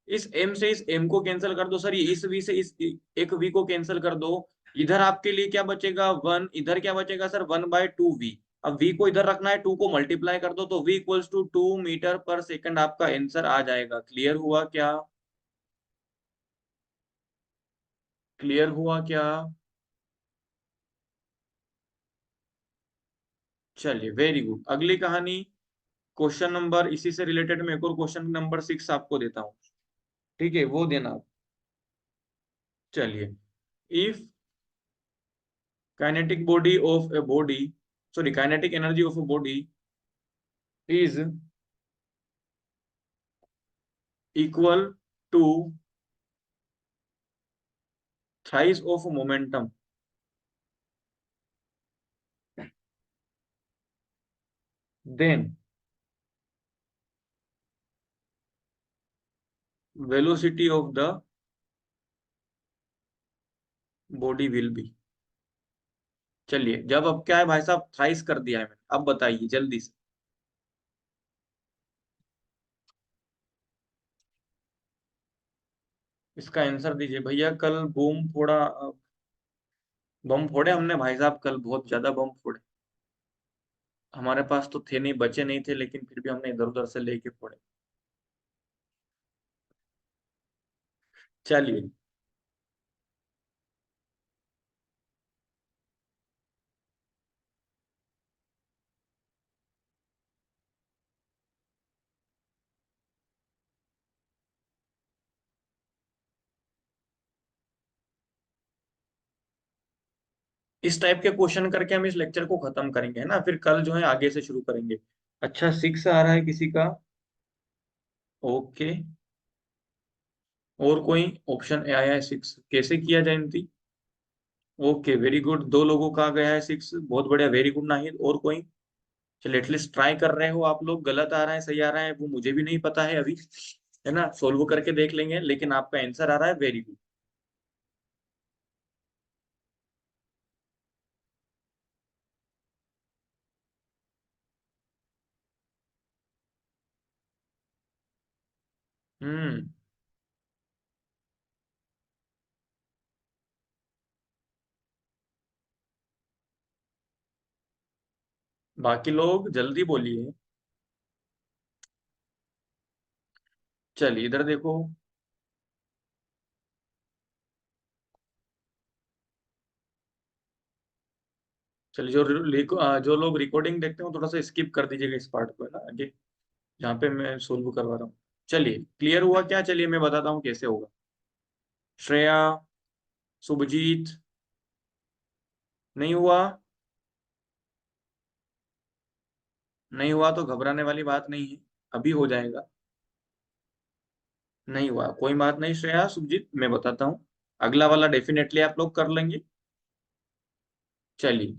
इस m से इस m को कैंसिल कर दो सर, ये इस v से इस एक v को कैंसिल कर दो। इधर आपके लिए क्या बचेगा, 1। इधर क्या बचेगा सर, 1/2v। अब v को इधर रखना है, 2 को मल्टीप्लाई कर दो, तो v इक्वल्स टू 2 मीटर पर सेकंड आपका आंसर आ जाएगा। क्लियर हुआ क्या? क्लियर हुआ क्या? चलिए वेरी गुड। अगली कहानी, क्वेश्चन नंबर, इसी से रिलेटेड मैं एक और क्वेश्चन नंबर 6 आपको देता हूँ। ठीक है, वो देना आप। चलिए, if kinetic body of a body, sorry kinetic energy of a body is equal to thrice of momentum, then velocity of the body will be. चलिए, जब अब क्या है भाई साहब, थ्राइस कर दिया है मैंने, अब बताइए जल्दी से। इसका आंसर दीजिए भैया। कल बम फोड़े हमने भाई साहब, कल बहुत ज्यादा बम फोड़े। हमारे पास तो थे नहीं, बचे नहीं थे, लेकिन फिर भी हमने इधर उधर से लेके फोड़े। चलिए, इस टाइप के क्वेश्चन करके हम इस लेक्चर को खत्म करेंगे, है ना, फिर कल जो है आगे से शुरू करेंगे। अच्छा, 6 आ रहा है किसी का? ओके। और कोई ऑप्शन आया है 6, कैसे किया जाए इनकी? ओके वेरी गुड, 2 लोगों का आ गया है 6, बहुत बढ़िया, वेरी गुड नाहिद। और कोई? चलिए एटलीस्ट ट्राई कर रहे हो आप लोग। गलत आ रहा है सही आ रहा है वो मुझे भी नहीं पता है अभी, है ना, सोल्व करके देख लेंगे, लेकिन आपका आंसर आ रहा है, वेरी गुड। हम्म। बाकी लोग जल्दी बोलिए। चलिए इधर देखो। चलिए जो लोग रिकॉर्डिंग देखते हो थोड़ा सा स्किप कर दीजिएगा इस पार्ट को, है ना, आगे जहाँ पे मैं सोल्व करवा रहा हूँ। चलिए क्लियर हुआ क्या? चलिए मैं बताता हूँ कैसे होगा। श्रेया, शुभजीत, नहीं हुआ? नहीं हुआ तो घबराने वाली बात नहीं है, अभी हो जाएगा। नहीं हुआ कोई बात नहीं श्रेया, शुभजीत, मैं बताता हूँ। अगला वाला डेफिनेटली आप लोग कर लेंगे। चलिए,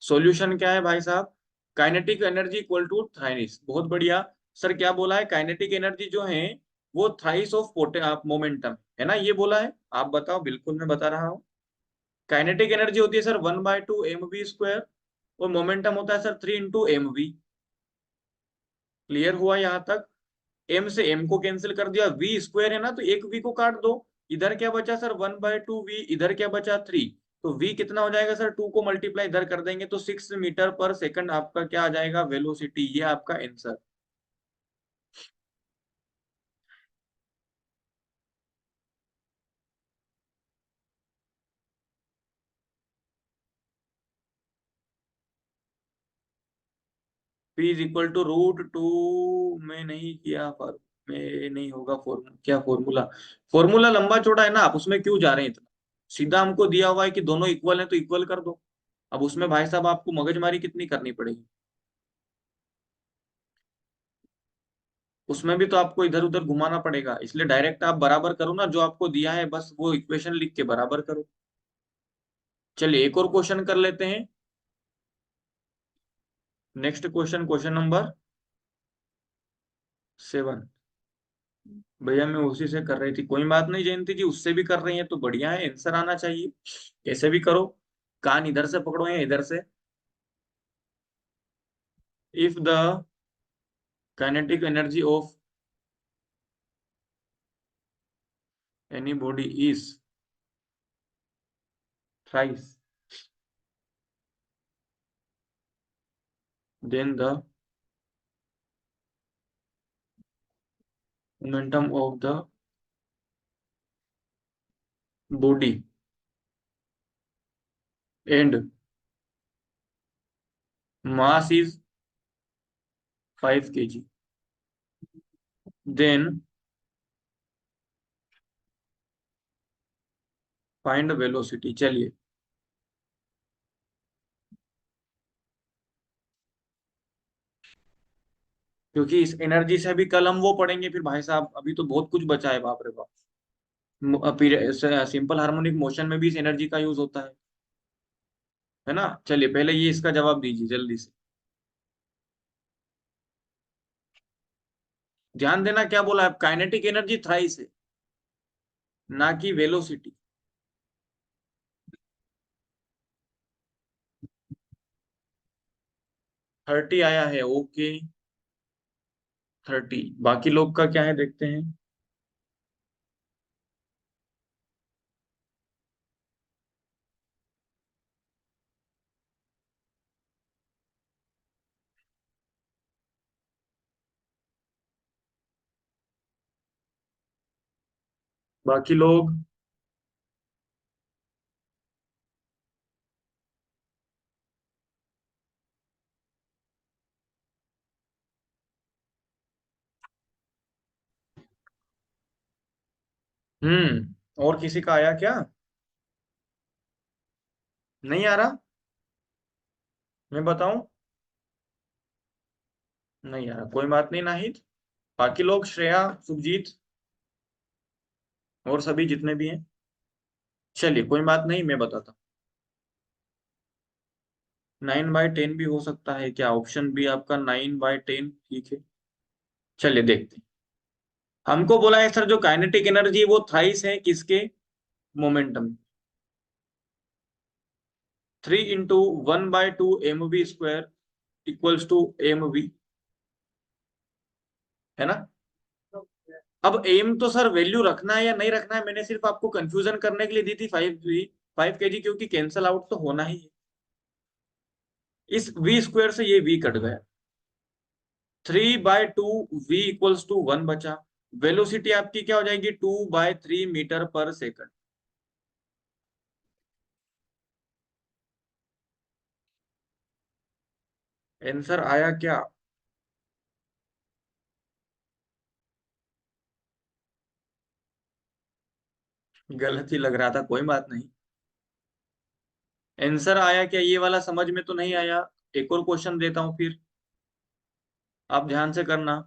सॉल्यूशन क्या है भाई साहब? Kinetic energy equal to thrice. बहुत बढ़िया। सर क्या बोला है? काइनेटिक एनर्जी जो है वो थ्राइस ऑफ मोमेंटम, है ना, ये बोला है। आप बताओ। बिल्कुल मैं बता रहा हूँ। काइनेटिक एनर्जी होती है सर 1/2 mv स्क्वायर, और मोमेंटम होता है सर 3 × mv। क्लियर हुआ यहाँ तक? एम से एम को कैंसिल कर दिया, वी स्क्वायर है ना, तो एक वी को काट दो। इधर क्या बचा सर? 1/2 वी। इधर क्या बचा? 3। तो वी कितना हो जाएगा सर? 2 को मल्टीप्लाई इधर कर देंगे तो 6 मीटर पर सेकंड आपका क्या आ जाएगा? वेलोसिटी। ये आपका answer. P is equal to √2। में नहीं किया पर में नहीं होगा फॉर्मूला। क्या फॉर्मूला? फॉर्मूला लंबा चौड़ा है ना, आप उसमें क्यों जा रहे हैं इतना? सीधा हमको दिया हुआ है कि दोनों इक्वल हैं तो इक्वल कर दो। अब उसमें भाई साहब आपको मगजमारी कितनी करनी पड़ेगी? उसमें भी तो आपको इधर उधर घुमाना पड़ेगा, इसलिए डायरेक्ट आप बराबर करो ना, जो आपको दिया है बस वो इक्वेशन लिख के बराबर करो। चलिए एक और क्वेश्चन कर लेते हैं। Next question, question number 7। भैया मैं उसी से कर रही थी, कोई बात नहीं जयंती जी, उससे भी कर रही हैं तो बढ़िया है, आंसर आना चाहिए। कैसे भी करो, कान इधर से पकड़ो या इधर से। If the kinetic energy of any body is thrice, then the momentum of the body and mass is 5 kg, then find velocity. चलिए, क्योंकि इस एनर्जी से भी कल हम वो पढ़ेंगे फिर भाई साहब, अभी तो बहुत कुछ बचा है, बाप रे बाप। सिंपल हार्मोनिक मोशन में भी इस एनर्जी का यूज होता है ना। चलिए पहले ये इसका जवाब दीजिए जल्दी से। ध्यान देना क्या बोला है, काइनेटिक एनर्जी थ्राइस है, ना कि वेलोसिटी। 30 आया है, ओके। 30। बाकी लोग का क्या है देखते हैं। बाकी लोग। और किसी का आया क्या? नहीं आ रहा? मैं बताऊं? नहीं आ रहा, कोई बात नहीं नाहिद। बाकी लोग, श्रेया, सुखजीत और सभी जितने भी हैं। चलिए कोई बात नहीं, मैं बताता हूँ। 9/10 भी हो सकता है क्या? ऑप्शन बी आपका 9/10 ठीक है। चलिए देखते हैं। हमको बोला है सर जो काइनेटिक एनर्जी वो थाइस है किसके? Momentum. 3 × 1/2 mv square equals to mv, है ना। अब एम तो सर वैल्यू रखना है या नहीं रखना है, मैंने सिर्फ आपको कंफ्यूजन करने के लिए दी थी 5 5 kg, क्योंकि कैंसल आउट तो होना ही है। इस वी स्क्वायर से ये वी कट गया। 3/2 v = 1 बचा। वेलोसिटी आपकी क्या हो जाएगी? 2/3 मीटर पर सेकंड। आंसर आया क्या? गलत ही लग रहा था, कोई बात नहीं। आंसर आया क्या ये वाला, समझ में तो नहीं आया? एक और क्वेश्चन देता हूँ फिर, आप ध्यान से करना।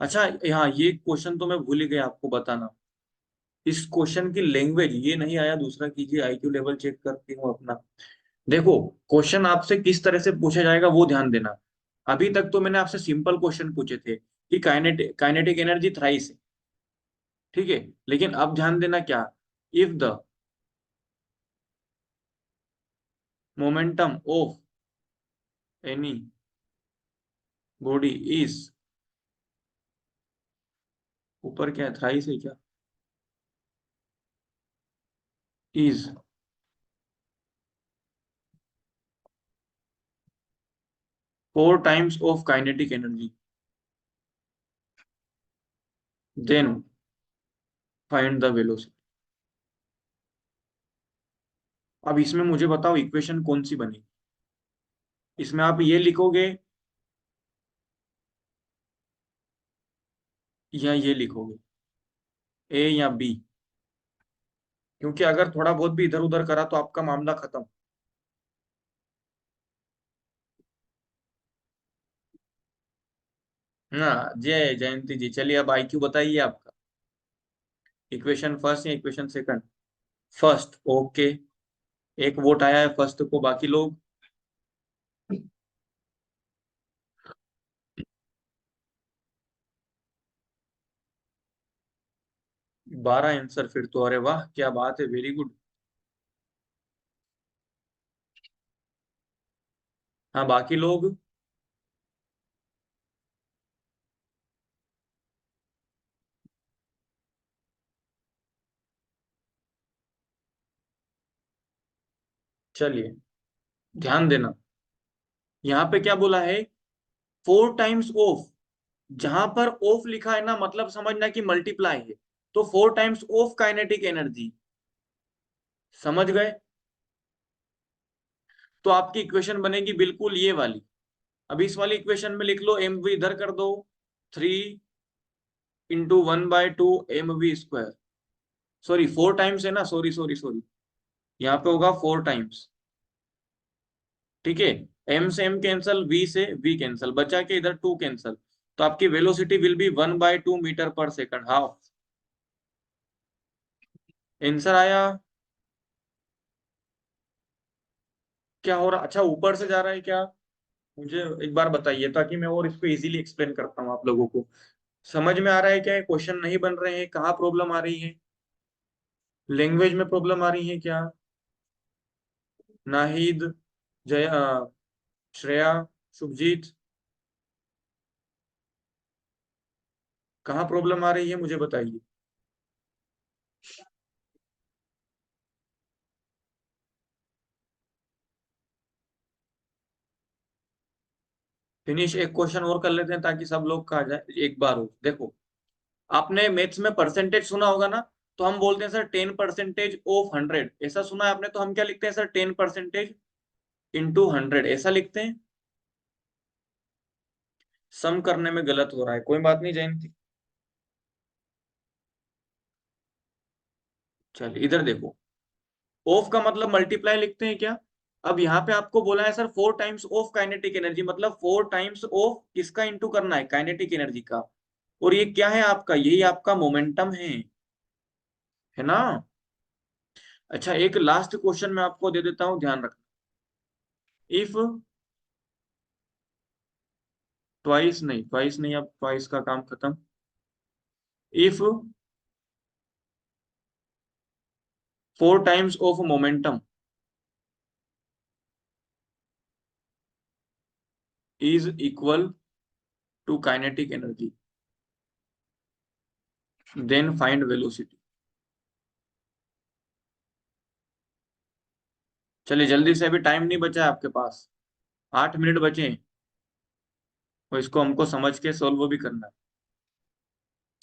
अच्छा, यहाँ ये क्वेश्चन तो मैं भूल ही गया आपको बताना। इस क्वेश्चन की लैंग्वेज ये नहीं आया, दूसरा कीजिए, आईक्यू लेवल चेक करती हूँ अपना। देखो, क्वेश्चन आपसे किस तरह से पूछा जाएगा वो ध्यान देना। अभी तक तो मैंने आपसे सिंपल क्वेश्चन पूछे थे कि काइनेटिक एनर्जी थ्राइस है, ठीक है। लेकिन अब ध्यान देना क्या, if the momentum of any body is, ऊपर क्या है, थ्राइस है क्या, is 4 times of kinetic energy, then find the velocity. अब इसमें मुझे बताओ इक्वेशन कौन सी बनी। इसमें आप ये लिखोगे या ये लिखोगे, ए या बी? क्योंकि अगर थोड़ा बहुत भी इधर उधर करा तो आपका मामला खत्म। हाँ, जय जयंती जी, चलिए अब आईक्यू बताइए आपका। इक्वेशन फर्स्ट या इक्वेशन सेकंड? First, okay. एक वोट आया है फर्स्ट को, बाकी लोग? 12 आंसर फिर तो, अरे वाह क्या बात है, वेरी गुड। हाँ, बाकी लोग? चलिए, ध्यान देना, यहाँ पे क्या बोला है, 4 टाइम्स ऑफ। जहां पर ऑफ लिखा है ना, मतलब समझना कि मल्टीप्लाई है। तो 4 टाइम्स ऑफ काइनेटिक एनर्जी, समझ गए? तो आपकी इक्वेशन बनेगी बिल्कुल ये वाली। अब इस वाली इक्वेशन में लिख लो, एम वी इधर कर दो, 3 × 1/2 mv²। सॉरी, 4 टाइम्स है ना, सॉरी सॉरी सॉरी, यहाँ पे होगा 4 टाइम्स, ठीक है। एम से एम कैंसल, वी से वी कैंसल, बचा के इधर 2 कैंसल। तो आपकी वेलोसिटी विल बी 1/2 मीटर पर सेकंड, हाफ। आंसर आया? क्या हो रहा, अच्छा ऊपर से जा रहा है क्या? मुझे एक बार बताइए, ताकि मैं और इसको इजीली एक्सप्लेन करता हूँ आप लोगों को। समझ में आ रहा है क्या, क्वेश्चन नहीं बन रहे हैं, कहाँ प्रॉब्लम आ रही है? लैंग्वेज में प्रॉब्लम आ रही है क्या? नाहिद, जय, श्रेया, शुभजीत, कहाँ प्रॉब्लम आ रही है मुझे बताइए। फिनिश, एक क्वेश्चन और कर लेते हैं ताकि सब लोग का आ जाए एक बार हो। देखो, आपने मैथ्स में परसेंटेज सुना होगा ना, तो हम बोलते हैं सर 10% ऑफ 100, ऐसा सुना है आपने? तो हम क्या लिखते हैं सर, 10% × 100, ऐसा लिखते हैं। सम करने में गलत हो रहा है, कोई बात नहीं जयंती। चलिए इधर देखो, ऑफ का मतलब मल्टीप्लाई लिखते हैं क्या? अब यहाँ पे आपको बोला है sir 4 times of kinetic energy, मतलब 4 टाइम्स ऑफ किसका इंटू करना है, काइनेटिक एनर्जी का। और ये क्या है आपका, यही आपका मोमेंटम है ना? अच्छा, एक लास्ट क्वेश्चन मैं आपको दे देता हूं, ध्यान रखना। इफ ट्वाइस नहीं, ट्वाइस नहीं, अब ट्वाइस का काम खत्म। If 4 times of momentum is equal to kinetic energy, then find velocity. चलिए जल्दी से, अभी टाइम नहीं बचा है आपके पास, 8 मिनट बचे हैं। और इसको हमको समझ के सोल्व भी करना है।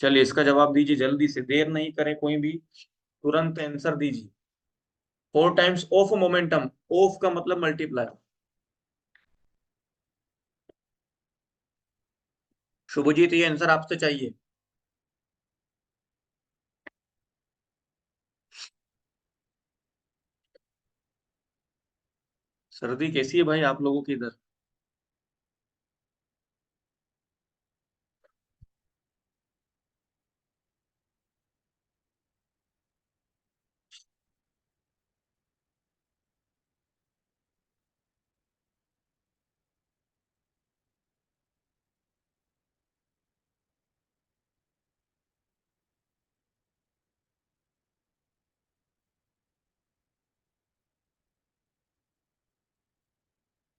चलिए इसका जवाब दीजिए जल्दी से, देर नहीं करें कोई भी, तुरंत आंसर दीजिए। 4 टाइम्स ऑफ मोमेंटम, ऑफ का मतलब मल्टीप्लाई। शुभजीत ये आंसर आपसे चाहिए। सर्दी कैसी है भाई आप लोगों की इधर?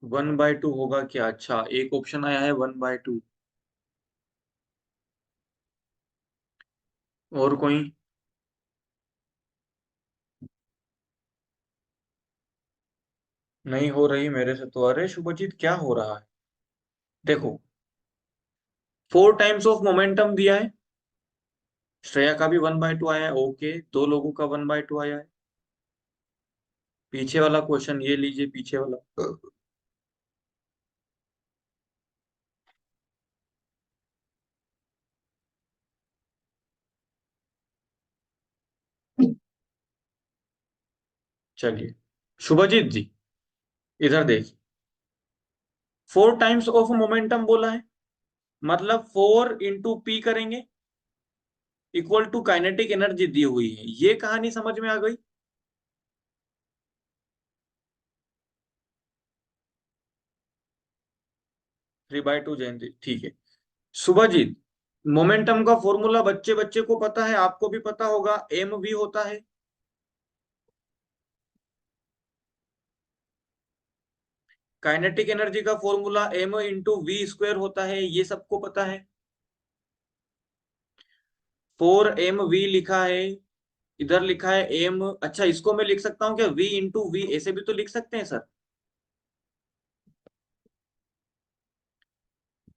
वन बाय टू होगा क्या? अच्छा एक ऑप्शन आया है 1/2। और कोई? नहीं हो रही मेरे से तो। अरे शुभजीत क्या हो रहा है? देखो 4 टाइम्स ऑफ मोमेंटम दिया है, श्रेया का भी 1/2 आया है, ओके, दो लोगों का 1/2 आया है। पीछे वाला क्वेश्चन ये लीजिए, पीछे वाला। चलिए शुभजीत जी, इधर देखिए, 4 टाइम्स ऑफ मोमेंटम बोला है, मतलब 4 × P करेंगे इक्वल टू काइनेटिक एनर्जी दी हुई है। ये कहानी समझ में आ गई? 3/2 जयंती, ठीक है। शुभजीत, मोमेंटम का फॉर्मूला बच्चे बच्चे को पता है, आपको भी पता होगा, एम वी होता है। काइनेटिक एनर्जी का फॉर्मूला m × v² होता है, ये सबको पता है। 4 mv लिखा है, इधर लिखा है एम। अच्छा इसको मैं लिख सकता हूँ क्या v × v, ऐसे भी तो लिख सकते हैं सर।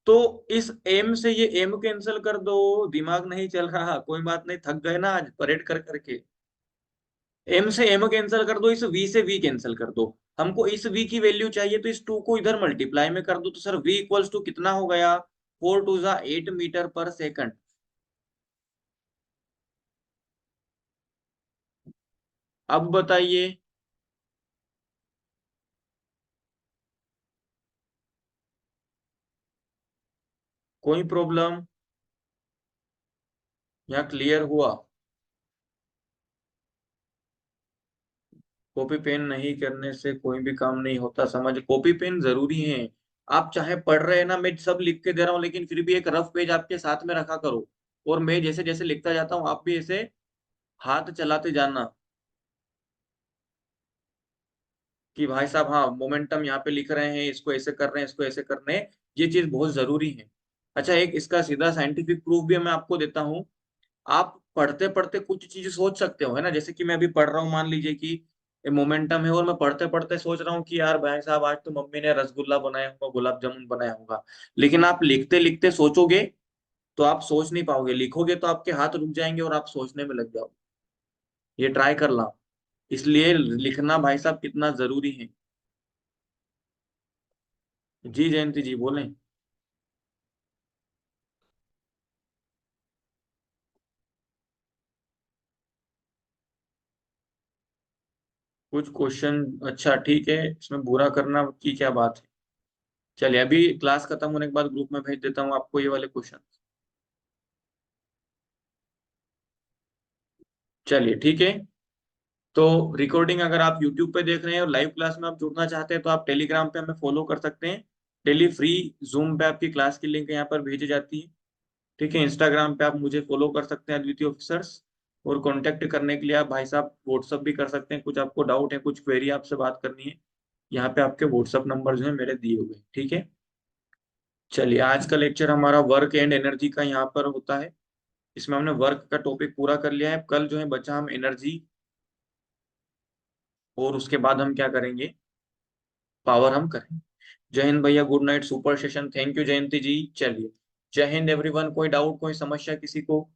तो इस m से ये m कैंसिल कर दो। दिमाग नहीं चल रहा, कोई बात नहीं, थक गए ना आज परेड कर करके। m से m कैंसिल कर दो, इस v से v कैंसिल कर दो। हमको इस v की वैल्यू चाहिए, तो इस 2 को इधर मल्टीप्लाई में कर दो, तो सर v इक्वल्स टू कितना हो गया? 4 × 8 मीटर पर सेकंड। अब बताइए। कोई प्रॉब्लम या क्लियर हुआ? कॉपी पेन नहीं करने से कोई भी काम नहीं होता, समझ, कॉपी पेन जरूरी है। आप चाहे पढ़ रहे हैं ना, मैं सब लिख के दे रहा हूँ, लेकिन फिर भी एक रफ पेज आपके साथ में रखा करो। और मैं जैसे जैसे लिखता जाता हूँ आप भी ऐसे हाथ चलाते जाना, कि भाई साहब हाँ मोमेंटम यहाँ पे लिख रहे हैं, इसको ऐसे कर रहे हैं, इसको ऐसे कर रहे हैं। ये चीज बहुत जरूरी है। अच्छा एक इसका सीधा साइंटिफिक प्रूफ भी मैं आपको देता हूँ। आप पढ़ते पढ़ते कुछ चीजें सोच सकते हो, है ना, जैसे कि मैं अभी पढ़ रहा हूँ, मान लीजिए कि मोमेंटम है, और मैं पढ़ते पढ़ते सोच रहा हूँ कि यार भाई साहब आज तो मम्मी ने रसगुल्ला बनाया होगा, गुलाब जामुन बनाया होगा। लेकिन आप लिखते लिखते सोचोगे तो आप सोच नहीं पाओगे, लिखोगे तो आपके हाथ रुक जाएंगे और आप सोचने में लग जाओगे। ये ट्राई कर ला, इसलिए लिखना भाई साहब कितना जरूरी है। जी जयंती जी बोलें। कुछ क्वेश्चन, अच्छा ठीक है, इसमें बुरा करना की क्या बात है। चलिए अभी क्लास खत्म होने के बाद ग्रुप में भेज देता हूँ आपको ये वाले क्वेश्चन। चलिए ठीक है। तो रिकॉर्डिंग अगर आप यूट्यूब पे देख रहे हैं और लाइव क्लास में आप जुड़ना चाहते हैं, तो आप टेलीग्राम पे हमें फॉलो कर सकते हैं। डेली फ्री जूम पे आपकी क्लास की लिंक यहाँ पर भेजी जाती है। ठीक है, इंस्टाग्राम पे आप मुझे फॉलो कर सकते हैं, अद्वितीय ऑफिसर्स। और कांटेक्ट करने के लिए आप भाई साहब व्हाट्सअप भी कर सकते हैं, कुछ आपको डाउट है, कुछ क्वेरी आपसे बात करनी है, यहाँ पे आपके व्हाट्सअप नंबर जो है मेरे दिए हुए हैं, ठीक है। चलिए आज का लेक्चर हमारा वर्क एंड एनर्जी का यहाँ पर होता है। इसमें हमने वर्क का टॉपिक पूरा कर लिया है, कल जो है बचा हम एनर्जी, और उसके बाद हम क्या करेंगे, पावर हम करेंगे। जय हिंद भैया, good night, super session, thank you Jayanti ji. चलिए, जय हिंद एवरीवन। कोई डाउट, कोई समस्या किसी को?